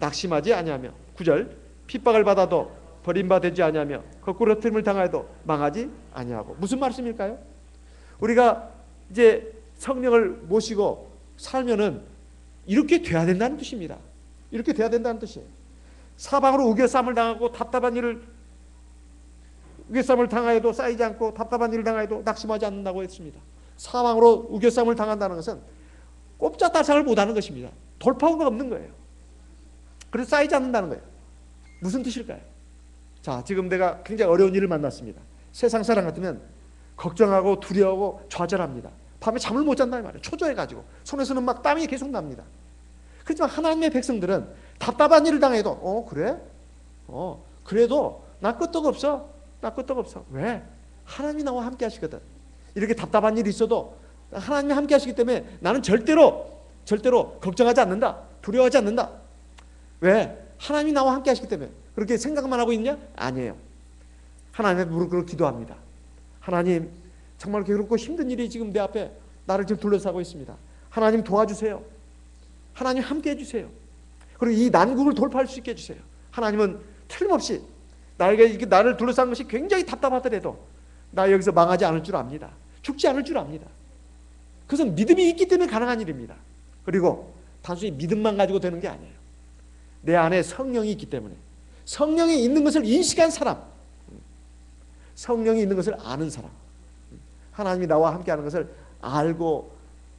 낙심하지 아니하며 9절 핍박을 받아도 버림받지 아니하며 거꾸로 틀림을 당하여도 망하지 아니하고. 무슨 말씀일까요? 우리가 이제 성령을 모시고 살면은 이렇게 돼야 된다는 뜻입니다. 이렇게 돼야 된다는 뜻이에요. 사방으로 우겨싸움을 당하고 답답한 일을 우겨싸움을 당하여도 쌓이지 않고 답답한 일을 당하여도 낙심하지 않는다고 했습니다. 사방으로 우겨싸움을 당한다는 것은 꼼짝달싹을 못하는 것입니다. 돌파구가 없는 거예요. 그래서 쌓이지 않는다는 거예요. 무슨 뜻일까요? 자, 지금 내가 굉장히 어려운 일을 만났습니다. 세상 사람 같으면 걱정하고 두려워하고 좌절합니다. 밤에 잠을 못 잔다는 말이에요. 초조해가지고 손에서는 막 땀이 계속 납니다. 그렇지만 하나님의 백성들은 답답한 일을 당해도 그래? 그래도 나 끄떡없어. 왜? 하나님이 나와 함께 하시거든. 이렇게 답답한 일이 있어도 하나님이 함께 하시기 때문에 나는 절대로 걱정하지 않는다. 두려워하지 않는다. 왜? 하나님이 나와 함께 하시기 때문에. 그렇게 생각만 하고 있냐? 아니에요. 하나님의 무릎 꿇고 기도합니다. 하나님, 정말 괴롭고 힘든 일이 지금 내 앞에 나를 지금 둘러싸고 있습니다. 하나님 도와주세요. 하나님 함께 해주세요. 그리고 이 난국을 돌파할 수 있게 해주세요. 하나님은 틀림없이 나를 둘러싼 것이 굉장히 답답하더라도 나 여기서 망하지 않을 줄 압니다. 죽지 않을 줄 압니다. 그것은 믿음이 있기 때문에 가능한 일입니다. 그리고 단순히 믿음만 가지고 되는 게 아니에요. 내 안에 성령이 있기 때문에, 성령이 있는 것을 인식한 사람, 성령이 있는 것을 아는 사람, 하나님이 나와 함께하는 것을 알고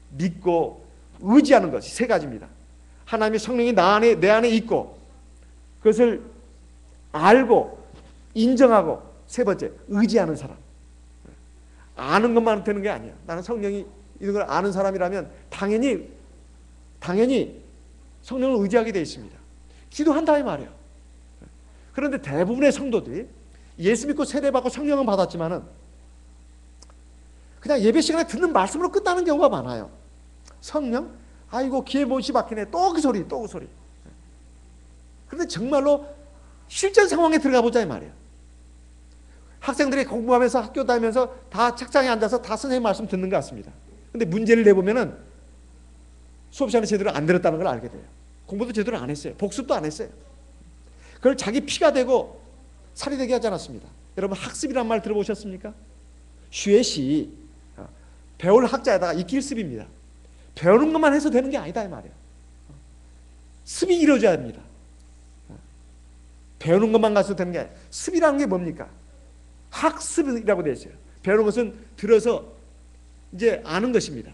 믿고 의지하는 것이 세 가지입니다. 하나님의 성령이 내 안에 있고 그것을 알고 인정하고, 세 번째 의지하는 사람. 아는 것만 되는 게 아니야. 나는 성령이 있는 걸 아는 사람이라면 당연히 성령을 의지하게 되어 있습니다. 기도한다 이 말이에요. 그런데 대부분의 성도들이 예수 믿고 세례받고 성령은 받았지만은 그냥 예배 시간에 듣는 말씀으로 끝나는 경우가 많아요. 성령? 아이고 귀에 못이 박히네. 또 그 소리. 그런데 정말로 실전 상황에 들어가 보자 이 말이에요. 학생들이 공부하면서 학교 다니면서 다 책장에 앉아서 다 선생님 말씀 듣는 것 같습니다. 근데 문제를 내보면은 수업 시간에 제대로 안 들었다는 걸 알게 돼요. 공부도 제대로 안 했어요. 복습도 안 했어요. 그걸 자기 피가 되고 살이 되게 하지 않았습니다. 여러분 학습이란 말 들어보셨습니까? 슈에시, 배울 학자에다가 익힐습입니다. 배우는 것만 해서 되는 게 아니다 이 말이에요. 습이 이루어져야 합니다. 배우는 것만 가서 되는 게 아니에요. 습이라는 게 뭡니까? 학습이라고 되어 있어요. 배우는 것은 들어서 이제 아는 것입니다.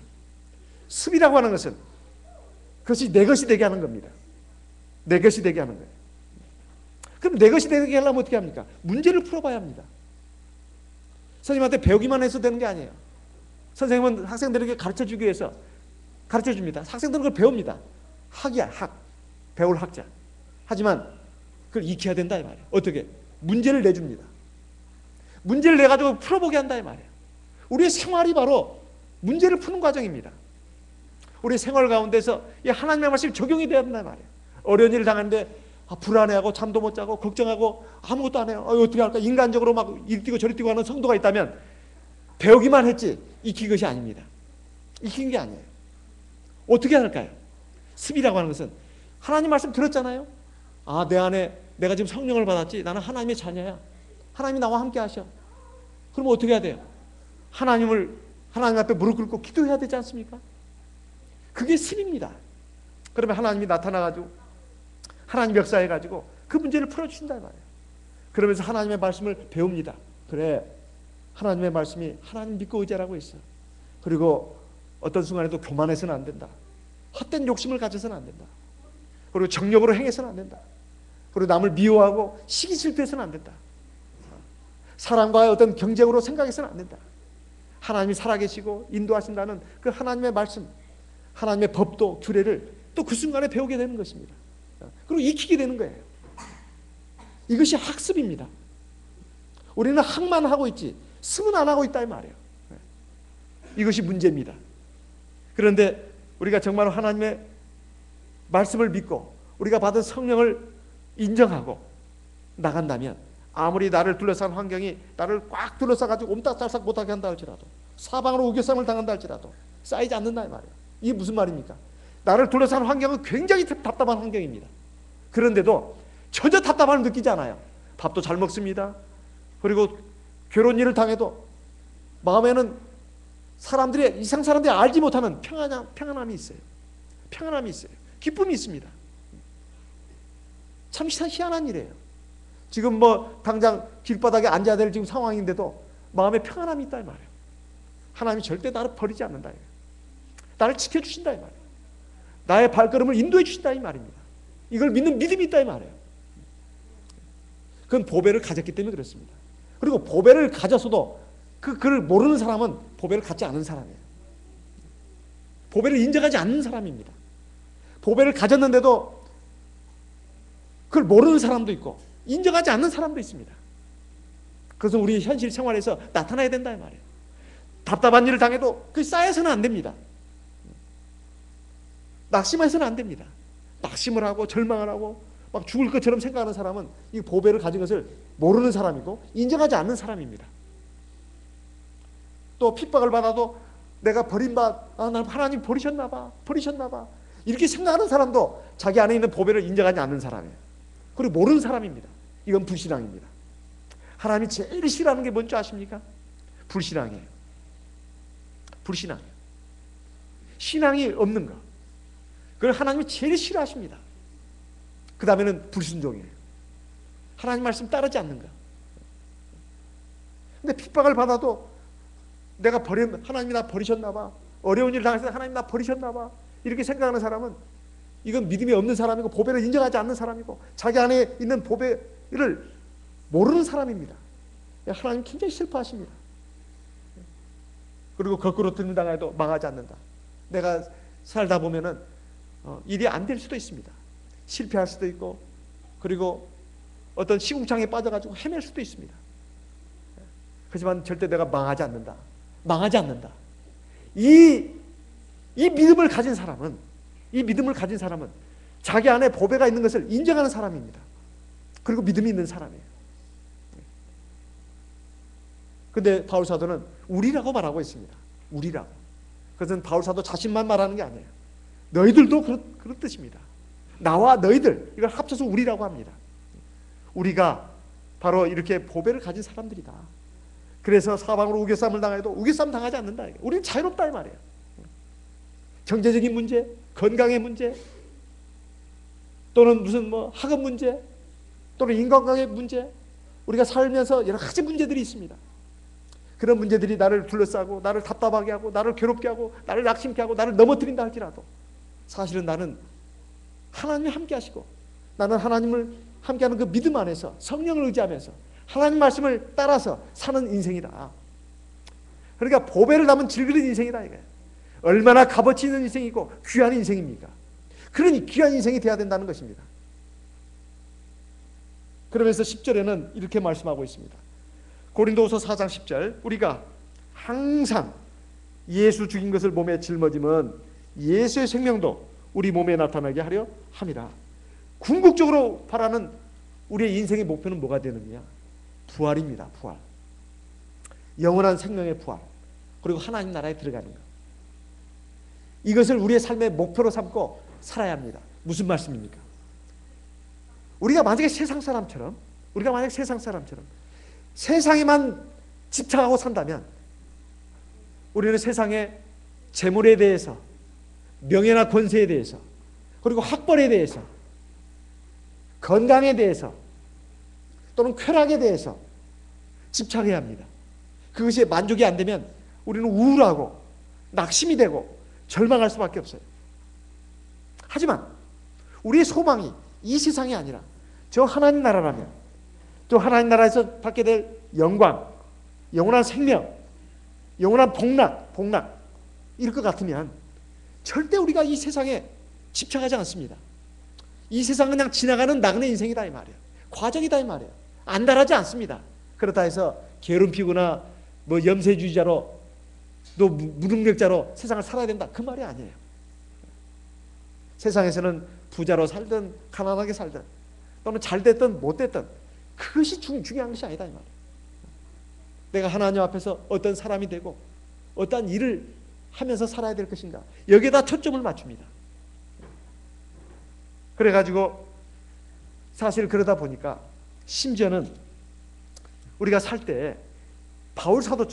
습이라고 하는 것은 그것이 내 것이 되게 하는 겁니다. 내 것이 되게 하는 거예요. 그럼 내 것이 되게 하려면 어떻게 합니까? 문제를 풀어봐야 합니다. 선생님한테 배우기만 해서 되는 게 아니에요. 선생님은 학생들에게 가르쳐주기 위해서 가르쳐줍니다. 학생들은 그걸 배웁니다. 학이야, 학. 배울 학자. 하지만 그걸 익혀야 된다 이 말이에요. 어떻게? 문제를 내줍니다. 문제를 내가지고 풀어보게 한다 이 말이에요. 우리의 생활이 바로 문제를 푸는 과정입니다. 우리 생활 가운데서 이 하나님의 말씀이 적용이 되어야 된다 이 말이에요. 어려운 일을 당하는데 불안해하고 잠도 못 자고 걱정하고 아무것도 안 해요. 어떻게 할까? 인간적으로 막 이리 뛰고 저리 뛰고 하는 성도가 있다면 배우기만 했지 익힌 것이 아닙니다. 익힌 게 아니에요. 어떻게 할까요? 습이라고 하는 것은 하나님 말씀 들었잖아요. 내 안에 내가 지금 성령을 받았지. 나는 하나님의 자녀야. 하나님이 나와 함께 하셔. 그럼 어떻게 해야 돼요? 하나님을 하나님 앞에 무릎 꿇고 기도해야 되지 않습니까? 그게 신입니다. 그러면 하나님이 나타나가지고 하나님 역사해가지고 그 문제를 풀어주신단 말이에요. 그러면서 하나님의 말씀을 배웁니다. 그래, 하나님의 말씀이 하나님 믿고 의지하라고 했어. 그리고 어떤 순간에도 교만해서는 안 된다. 헛된 욕심을 가져서는 안 된다. 그리고 정욕으로 행해서는 안 된다. 그리고 남을 미워하고 시기 질투해서는 안 된다. 사람과의 어떤 경쟁으로 생각해서는 안 된다. 하나님이 살아계시고 인도하신다는 그 하나님의 말씀, 하나님의 법도 규례를 또 그 순간에 배우게 되는 것입니다. 그리고 익히게 되는 거예요. 이것이 학습입니다. 우리는 학만 하고 있지 습은 안 하고 있다 이 말이에요. 이것이 문제입니다. 그런데 우리가 정말 하나님의 말씀을 믿고 우리가 받은 성령을 인정하고 나간다면 아무리 나를 둘러싼 환경이 나를 꽉 둘러싸가지고 옴딱달싹 못하게 한다 할지라도 사방으로 우겨쌈을 당한다 할지라도 쌓이지 않는다 이 말이에요. 이게 무슨 말입니까? 나를 둘러싼 환경은 굉장히 답답한 환경입니다. 그런데도 전혀 답답함을 느끼지 않아요. 밥도 잘 먹습니다. 그리고 괴로운 일을 당해도 마음에는 이상 사람들이 알지 못하는 평안함이 있어요. 평안함이 있어요. 기쁨이 있습니다. 참 희한한 일이에요. 지금 뭐 당장 길바닥에 앉아야 될 지금 상황인데도 마음에 평안함이 있다 이 말이에요. 하나님이 절대 나를 버리지 않는다. 나를 지켜주신다 이 말이에요. 나의 발걸음을 인도해 주신다 이 말입니다. 이걸 믿는 믿음이 있다 이 말이에요. 그건 보배를 가졌기 때문에 그렇습니다. 그리고 보배를 가졌어도 그를 모르는 사람은 보배를 갖지 않은 사람이에요. 보배를 인정하지 않는 사람입니다. 보배를 가졌는데도 그걸 모르는 사람도 있고 인정하지 않는 사람도 있습니다. 그것은 우리 현실 생활에서 나타나야 된다 이 말이에요. 답답한 일을 당해도 그게 쌓여서는 안 됩니다. 낙심해서는 안 됩니다. 낙심을 하고 절망을 하고 막 죽을 것처럼 생각하는 사람은 이 보배를 가진 것을 모르는 사람이고 인정하지 않는 사람입니다. 또 핍박을 받아도 내가 난 하나님 버리셨나 봐 이렇게 생각하는 사람도 자기 안에 있는 보배를 인정하지 않는 사람이에요. 그리고 모르는 사람입니다. 이건 불신앙입니다. 하나님이 제일 싫어하는 게 뭔지 아십니까? 불신앙이에요. 불신앙이에요. 신앙이 없는 거. 그걸 하나님이 제일 싫어하십니다. 그 다음에는 불순종이에요. 하나님 말씀 따르지 않는 거. 근데 핍박을 받아도 하나님이 나 버리셨나 봐. 어려운 일을 당했을 때 하나님 나 버리셨나 봐. 이렇게 생각하는 사람은 이건 믿음이 없는 사람이고 보배를 인정하지 않는 사람이고 자기 안에 있는 보배를 모르는 사람입니다. 하나님 굉장히 슬퍼하십니다. 그리고 거꾸로 등당해도 망하지 않는다. 내가 살다 보면은 일이 안 될 수도 있습니다. 실패할 수도 있고 그리고 어떤 시궁창에 빠져가지고 헤맬 수도 있습니다. 하지만 절대 내가 망하지 않는다. 망하지 않는다. 이 믿음을 가진 사람은 자기 안에 보배가 있는 것을 인정하는 사람입니다. 그리고 믿음이 있는 사람이에요. 근데 바울사도는 우리라고 말하고 있습니다. 우리라고. 그것은 바울사도 자신만 말하는 게 아니에요. 너희들도 그런 뜻입니다. 나와 너희들 이걸 합쳐서 우리라고 합니다. 우리가 바로 이렇게 보배를 가진 사람들이다. 그래서 사방으로 우겨쌈을 당해도 우겨쌈 당하지 않는다. 우리는 자유롭다 이 말이에요. 경제적인 문제, 건강의 문제, 또는 무슨 학업 문제, 또는 인간관계 문제, 우리가 살면서 여러 가지 문제들이 있습니다. 그런 문제들이 나를 둘러싸고 나를 답답하게 하고 나를 괴롭게 하고 나를 낙심케 하고 나를 넘어뜨린다 할지라도 사실은 나는 하나님이 함께 하시고 나는 하나님을 함께하는 그 믿음 안에서 성령을 의지하면서 하나님 말씀을 따라서 사는 인생이다. 그러니까 보배를 담은 질그릇 인생이다 이거예요. 얼마나 값어치 있는 인생이고 귀한 인생입니까? 그러니 귀한 인생이 돼야 된다는 것입니다. 그러면서 10절에는 이렇게 말씀하고 있습니다. 고린도후서 4장 10절 우리가 항상 예수 죽인 것을 몸에 짊어지면 예수의 생명도 우리 몸에 나타나게 하려 함이라. 궁극적으로 바라는 우리의 인생의 목표는 뭐가 되느냐? 부활입니다. 부활. 영원한 생명의 부활. 그리고 하나님 나라에 들어가는 것. 이것을 우리의 삶의 목표로 삼고 살아야 합니다. 무슨 말씀입니까? 우리가 만약에 세상 사람처럼 세상에만 집착하고 산다면 우리는 세상의 재물에 대해서, 명예나 권세에 대해서, 그리고 학벌에 대해서, 건강에 대해서, 또는 쾌락에 대해서 집착해야 합니다. 그것이 만족이 안 되면 우리는 우울하고 낙심이 되고 절망할 수밖에 없어요. 하지만 우리의 소망이 이 세상이 아니라 저 하나님 나라라면, 또 하나님 나라에서 받게 될 영광, 영원한 생명, 영원한 복락 이럴 것 같으면 절대 우리가 이 세상에 집착하지 않습니다. 이 세상은 그냥 지나가는 나그네 인생이다 이 말이에요. 과정이다 이 말이에요. 안달하지 않습니다. 그렇다 해서 게으름 피우거나 뭐 염세주의자로 또 무능력자로 세상을 살아야 된다 그 말이 아니에요. 세상에서는 부자로 살든 가난하게 살든 또는 잘 됐든 못 됐든 그것이 중요한 것이 아니다 이 말이에요. 내가 하나님 앞에서 어떤 사람이 되고 어떤 일을 하면서 살아야 될 것인가, 여기에다 초점을 맞춥니다. 그래가지고 사실 그러다 보니까 심지어는 우리가 살 때 바울 사도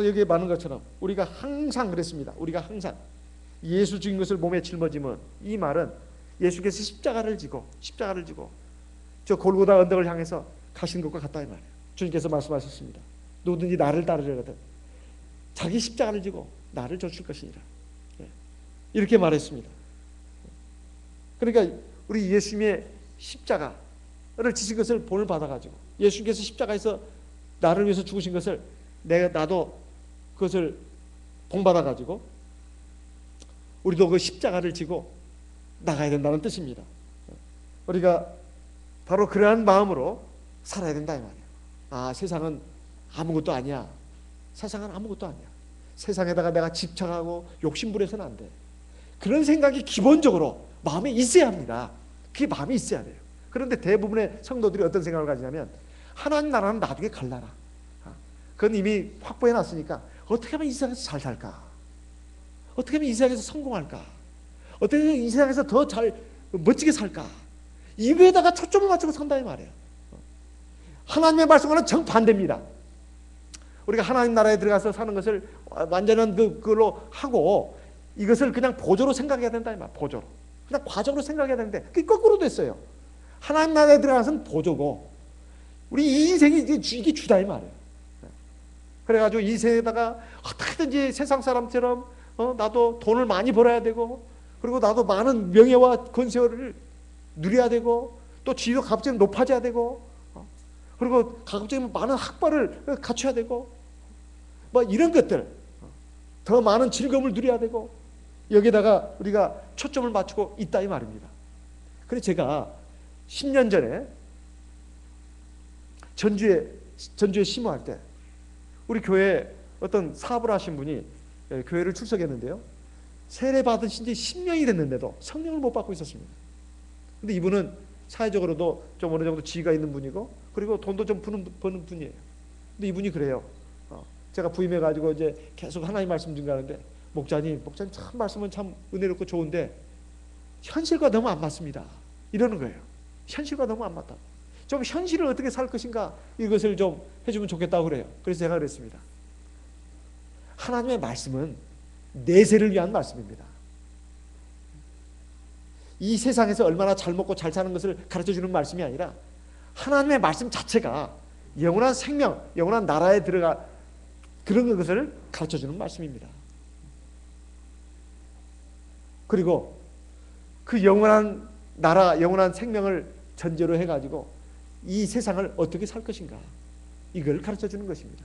여기에 많은 것처럼 우리가 항상 그랬습니다. 우리가 항상 예수 죽인 것을 몸에 짊어지면, 이 말은 예수께서 십자가를 지고 저 골고다 언덕을 향해서 가신 것과 같다 이 말이에요. 주님께서 말씀하셨습니다. 누구든지 나를 따르려거든 자기 십자가를 지고 나를 좇을 것이니라. 이렇게 말했습니다. 그러니까 우리 예수님의 십자가를 지신 것을 본을 받아가지고, 예수님께서 십자가에서 나를 위해서 죽으신 것을 나도 그것을 본받아가지고 우리도 그 십자가를 지고 나가야 된다는 뜻입니다. 우리가 바로 그러한 마음으로 살아야 된다 이 말이에요. 아, 세상은 아무것도 아니야. 세상은 아무것도 아니야. 세상에다가 내가 집착하고 욕심부려서는 안 돼. 그런 생각이 기본적으로 마음에 있어야 합니다. 그게 마음에 있어야 돼요. 그런데 대부분의 성도들이 어떤 생각을 가지냐면, 하나님 나라는 나중에 갈 나라, 그건 이미 확보해 놨으니까 어떻게 하면 이 세상에서 잘 살까, 어떻게 하면 이 세상에서 성공할까, 어떻게 하면 이 세상에서 더 잘 멋지게 살까, 이거에다가 초점을 맞추고 산다 이 말이에요. 하나님의 말씀과는 정반대입니다. 우리가 하나님 나라에 들어가서 사는 것을 완전한 그걸로 하고 이것을 그냥 보조로 생각해야 된다 이 말. 보조로, 그냥 과정으로 생각해야 되는데 그게 거꾸로 됐어요. 하나님 나라에 들어가서는 보조고 우리 이 인생이 이게 주다 이 말이에요. 그래가지고 이 세상에다가 어떻게든지 세상 사람처럼 나도 돈을 많이 벌어야 되고, 그리고 나도 많은 명예와 권세를 누려야 되고, 또 지위도 가급적 높아져야 되고, 그리고 가급적 많은 학벌을 갖춰야 되고, 뭐 이런 것들, 더 많은 즐거움을 누려야 되고, 여기다가 우리가 초점을 맞추고 있다 이 말입니다. 그래서 제가 10년 전에 전주에 심호할 때 우리 교회에 어떤 사업을 하신 분이 교회를 출석했는데요, 세례 받으신 지 10년이 됐는데도 성령을 못 받고 있었습니다. 근데 이분은 사회적으로도 좀 어느 정도 지위가 있는 분이고, 그리고 돈도 좀 버는 분이에요. 근데 이분이 그래요. 제가 부임해가지고 이제 계속 하나님 말씀 증가하는데, 목사님 참 말씀은 참 은혜롭고 좋은데 현실과 너무 안 맞습니다, 이러는 거예요. 현실과 너무 안 맞다. 좀 현실을 어떻게 살 것인가, 이것을 좀 해주면 좋겠다고 그래요. 그래서 제가 그랬습니다. 하나님의 말씀은 내세를 위한 말씀입니다. 이 세상에서 얼마나 잘 먹고 잘 사는 것을 가르쳐주는 말씀이 아니라 하나님의 말씀 자체가 영원한 생명, 영원한 나라에 들어가 그런 것을 가르쳐주는 말씀입니다. 그리고 그 영원한 나라, 영원한 생명을 전제로 해가지고 이 세상을 어떻게 살 것인가, 이걸 가르쳐주는 것입니다.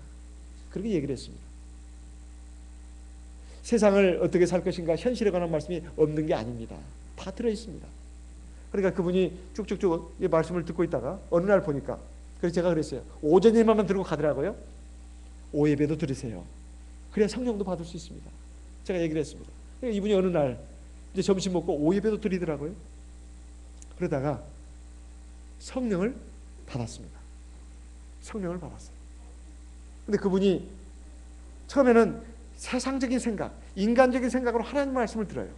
그렇게 얘기를 했습니다. 세상을 어떻게 살 것인가, 현실에 관한 말씀이 없는 게 아닙니다. 다 들어있습니다. 그러니까 그분이 쭉쭉쭉 이 말씀을 듣고 있다가 어느 날 보니까, 그래서 제가 그랬어요. 오전 예배만 들고 가더라고요. 오예배도 들으세요. 그래야 성령도 받을 수 있습니다. 제가 얘기를 했습니다. 그러니까 이분이 어느 날 이제 점심 먹고 오예배도 드리더라고요. 그러다가 성령을 받았습니다. 성령을 받았어요. 근데 그분이 처음에는 세상적인 생각, 인간적인 생각으로 하나님 말씀을 들어요.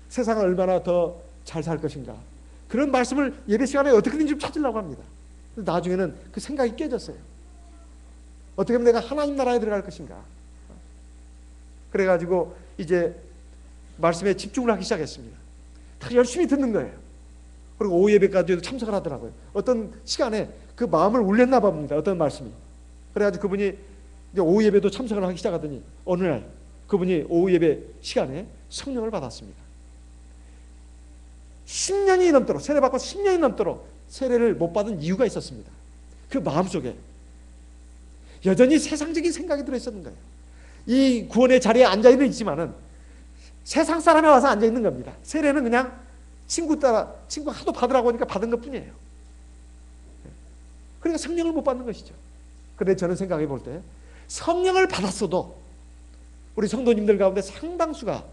세상을 얼마나 더 잘 살 것인가, 그런 말씀을 예배 시간에 어떻게든 좀 찾으려고 합니다. 나중에는 그 생각이 깨졌어요. 어떻게 하면 내가 하나님 나라에 들어갈 것인가, 그래가지고 이제 말씀에 집중을 하기 시작했습니다. 다 열심히 듣는 거예요. 그리고 오후 예배까지도 참석을 하더라고요. 어떤 시간에 그 마음을 울렸나 봅니다. 어떤 말씀이. 그래가지고 그분이 이제 오후 예배도 참석을 하기 시작하더니 어느 날 그분이 오후 예배 시간에 성령을 받았습니다. 10년이 넘도록, 세례받고 10년이 넘도록 세례를 못 받은 이유가 있었습니다. 그 마음속에 여전히 세상적인 생각이 들어있었는 거예요. 이 구원의 자리에 앉아있는 있지만은 세상 사람이 와서 앉아있는 겁니다. 세례는 그냥 친구 하도 받으라고 하니까 받은 것 뿐이에요. 그러니까 성령을 못 받는 것이죠. 그런데 저는 생각해 볼 때 성령을 받았어도 우리 성도님들 가운데 상당수가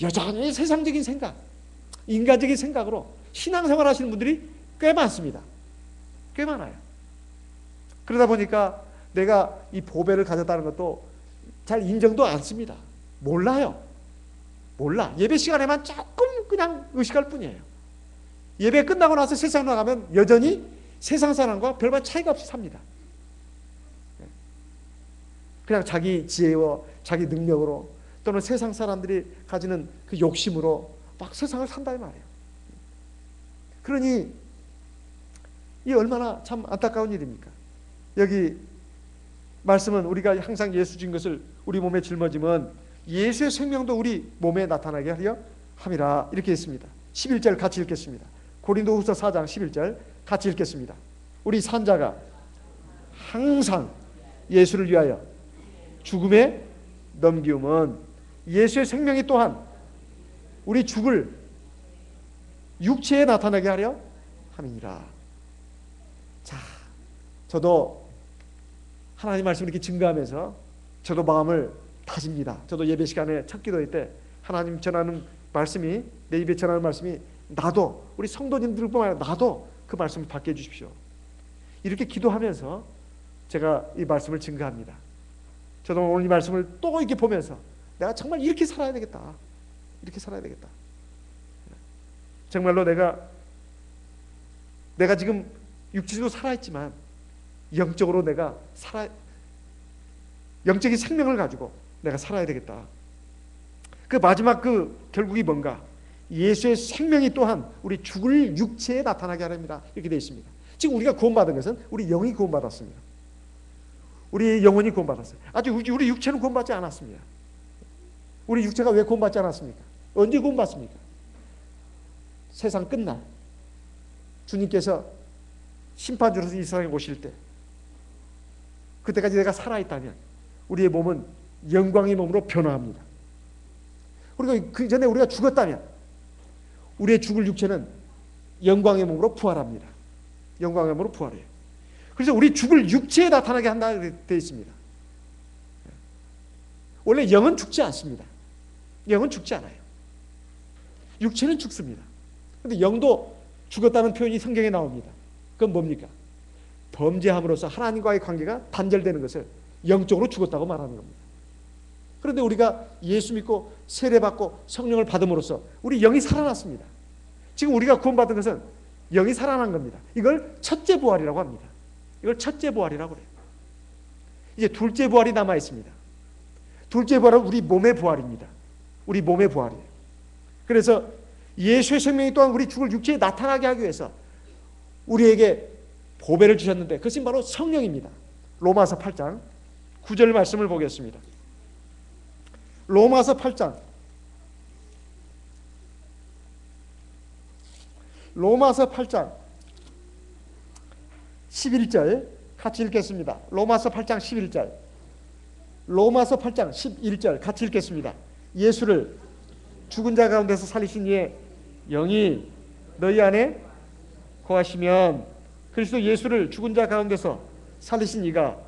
여전히 세상적인 생각, 인간적인 생각으로 신앙생활 하시는 분들이 꽤 많습니다. 꽤 많아요. 그러다 보니까 내가 이 보배를 가졌다는 것도 잘 인정도 않습니다. 몰라요. 몰라. 예배 시간에만 조금 그냥 의식할 뿐이에요. 예배 끝나고 나서 세상으로 나가면 여전히 세상 사람과 별반 차이가 없이 삽니다. 그냥 자기 지혜와 자기 능력으로 또는 세상 사람들이 가지는 그 욕심으로 막 세상을 산다 이 말이에요. 그러니 이 얼마나 참 안타까운 일입니까? 여기 말씀은 우리가 항상 예수 진 것을 우리 몸에 짊어지면 예수의 생명도 우리 몸에 나타나게 하려 함이라 이렇게 했습니다. 11절 같이 읽겠습니다. 고린도후서 4장 11절 같이 읽겠습니다. 우리 산자가 항상 예수를 위하여 죽음에 넘기움은 예수의 생명이 또한 우리 죽을 육체에 나타나게 하려 함이니라. 자, 저도 하나님 말씀을 이렇게 증거하면서 저도 마음을 다집니다. 저도 예배 시간에 첫 기도회 때 하나님 전하는 말씀이, 내 입에 전하는 말씀이 나도, 우리 성도님들뿐만 아니라 나도 그 말씀을 받게 해주십시오. 이렇게 기도하면서 제가 이 말씀을 증거합니다. 저도 오늘 이 말씀을 또 이렇게 보면서 내가 정말 이렇게 살아야 되겠다. 이렇게 살아야 되겠다. 정말로 내가 지금 육체적으로 살아있지만 영적으로 내가 영적인 생명을 가지고 내가 살아야 되겠다. 그 마지막 그 결국이 뭔가? 예수의 생명이 또한 우리 죽을 육체에 나타나게 하랍니다. 이렇게 되어 있습니다. 지금 우리가 구원받은 것은 우리 영이 구원받았습니다. 우리 영혼이 구원받았어요. 아직 우리 육체는 구원받지 않았습니다. 우리 육체가 왜 구원받지 않았습니까? 언제 구원받습니까? 세상 끝날 주님께서 심판주로서 이 세상에 오실 때, 그때까지 내가 살아있다면 우리의 몸은 영광의 몸으로 변화합니다. 그리고 그 전에 우리가 죽었다면 우리의 죽을 육체는 영광의 몸으로 부활합니다. 영광의 몸으로 부활해요. 그래서 우리 죽을 육체에 나타나게 한다 되어 있습니다. 원래 영은 죽지 않습니다. 영은 죽지 않아요. 육체는 죽습니다. 그런데 영도 죽었다는 표현이 성경에 나옵니다. 그건 뭡니까? 범죄함으로써 하나님과의 관계가 단절되는 것을 영적으로 죽었다고 말하는 겁니다. 그런데 우리가 예수 믿고 세례받고 성령을 받음으로써 우리 영이 살아났습니다. 지금 우리가 구원받은 것은 영이 살아난 겁니다. 이걸 첫째 부활이라고 합니다. 이걸 첫째 부활이라고 그래요. 이제 둘째 부활이 남아 있습니다. 둘째 부활은 우리 몸의 부활입니다. 우리 몸의 부활이에요. 그래서 예수의 생명이 또한 우리 죽을 육체에 나타나게 하기 위해서 우리에게 보배를 주셨는데 그것은 바로 성령입니다. 로마서 8장 9절 말씀을 보겠습니다. 로마서 8장 11절 같이 읽겠습니다. 로마서 8장 11절 로마서 8장 11절 같이 읽겠습니다. 예수를 죽은 자 가운데서 살리신 이의 영이 너희 안에 거하시면 그리스도 예수를 죽은 자 가운데서 살리신 이가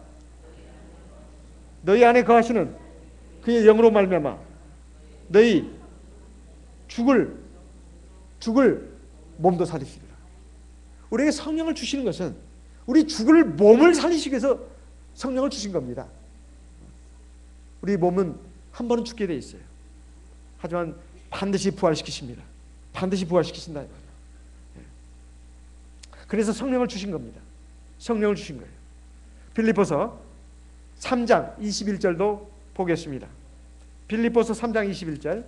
너희 안에 거하시는 그의 영으로 말미암아 너희 죽을 몸도 살리시리라. 우리에게 성령을 주시는 것은 우리 죽을 몸을 살리시기 위해서 성령을 주신 겁니다. 우리 몸은 한 번은 죽게 돼 있어요. 하지만 반드시 부활시키십니다. 반드시 부활시키신다. 그래서 성령을 주신 겁니다. 성령을 주신 거예요. 빌립보서 3장 21절도 보겠습니다. 빌립보서 3장 21절.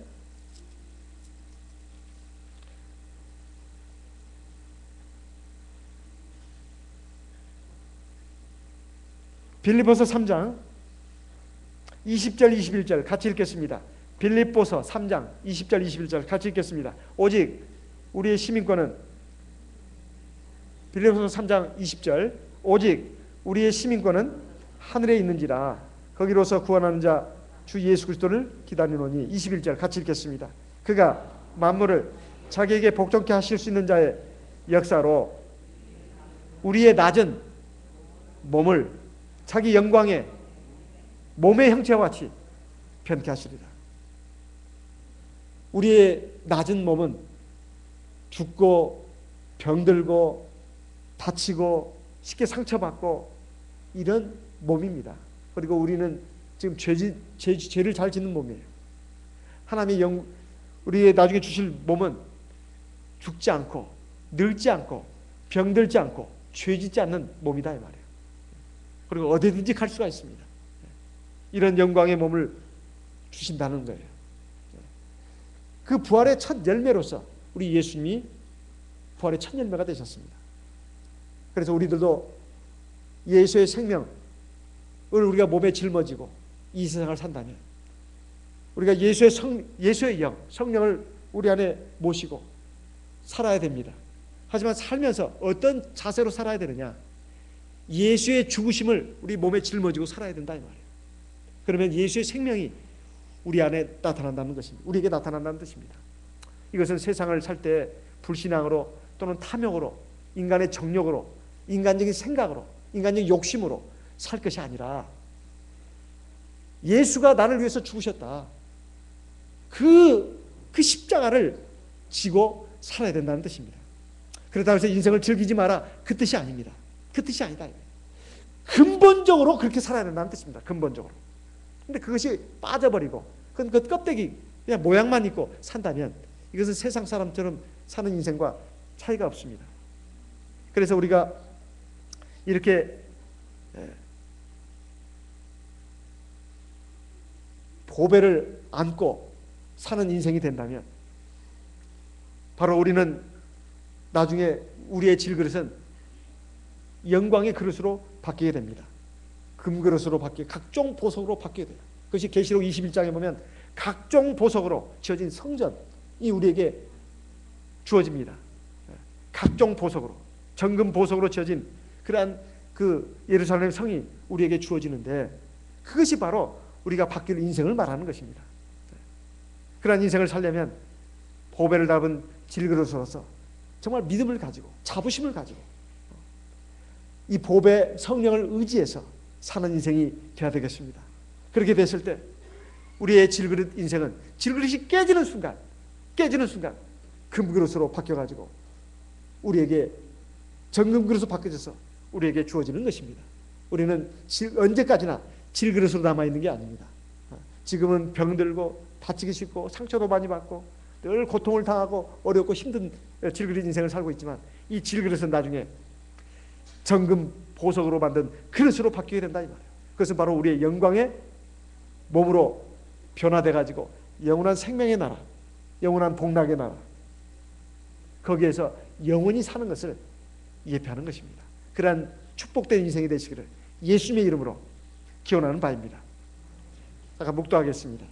빌립보서 3장 20절 21절 같이 읽겠습니다. 빌립보서 3장 20절 21절 같이 읽겠습니다. 오직 우리의 시민권은, 빌립보서 3장 20절, 오직 우리의 시민권은 하늘에 있는지라 거기로서 구원하는 자 주 예수 그리스도를 기다리노니. 21절 같이 읽겠습니다. 그가 만물을 자기에게 복종케 하실 수 있는 자의 역사로 우리의 낮은 몸을 자기 영광의 몸의 형체와 같이 변케 하시리라. 우리의 낮은 몸은 죽고 병들고 다치고 쉽게 상처받고 이런 몸입니다. 그리고 우리는 지금 죄를 잘 짓는 몸이에요. 하나님의 우리의 나중에 주실 몸은 죽지 않고 늙지 않고 병들지 않고 죄 짓지 않는 몸이다 이 말이에요. 그리고 어디든지 갈 수가 있습니다. 이런 영광의 몸을 주신다는 거예요. 그 부활의 첫 열매로서 우리 예수님이 부활의 첫 열매가 되셨습니다. 그래서 우리들도 예수의 생명을 우리가 몸에 짊어지고 이 세상을 산다면 우리가 예수의 영, 성령을 우리 안에 모시고 살아야 됩니다. 하지만 살면서 어떤 자세로 살아야 되느냐? 예수의 죽으심을 우리 몸에 짊어지고 살아야 된다 이 말이에요. 그러면 예수의 생명이 우리 안에 나타난다는 것입니다. 우리에게 나타난다는 뜻입니다. 이것은 세상을 살 때 불신앙으로 또는 탐욕으로, 인간의 정욕으로, 인간적인 생각으로, 인간적인 욕심으로 살 것이 아니라 예수가 나를 위해서 죽으셨다. 그 십자가를 지고 살아야 된다는 뜻입니다. 그렇다고 해서 인생을 즐기지 마라. 그 뜻이 아닙니다. 그 뜻이 아니다. 근본적으로 그렇게 살아야 된다는 뜻입니다. 근본적으로. 근데 그것이 빠져버리고 그 껍데기 그냥 모양만 있고 산다면 이것은 세상 사람처럼 사는 인생과 차이가 없습니다. 그래서 우리가 이렇게 보배를 안고 사는 인생이 된다면 바로 우리는 나중에 우리의 질그릇은 영광의 그릇으로 바뀌게 됩니다. 금그릇으로 바뀌게, 각종 보석으로 바뀌게 돼요. 그것이 계시록 21장에 보면 각종 보석으로 지어진 성전이 우리에게 주어집니다. 각종 보석으로, 정금 보석으로 지어진 그러한 그 예루살렘 성이 우리에게 주어지는데 그것이 바로 우리가 바뀔 인생을 말하는 것입니다. 그러한 인생을 살려면 보배를 담은 질그릇으로서 정말 믿음을 가지고 자부심을 가지고 이 보배 성령을 의지해서 사는 인생이 되어야 되겠습니다. 그렇게 됐을 때 우리의 질그릇 인생은 질그릇이 깨지는 순간 금그릇으로 바뀌어가지고 우리에게 정금그릇으로 바뀌어져서 우리에게 주어지는 것입니다. 우리는 언제까지나 질그릇으로 남아있는 게 아닙니다. 지금은 병들고 다치기 쉽고 상처도 많이 받고 늘 고통을 당하고 어렵고 힘든 질그릇 인생을 살고 있지만 이 질그릇은 나중에 정금 보석으로 만든 그릇으로 바뀌게 된다 이 말이에요. 그것은 바로 우리의 영광의 몸으로 변화돼가지고 영원한 생명의 나라, 영원한 복락의 나라, 거기에서 영원히 사는 것을 예표하는 것입니다. 그러한 축복된 인생이 되시기를 예수님의 이름으로 기원하는 바입니다. 잠깐 묵도하겠습니다.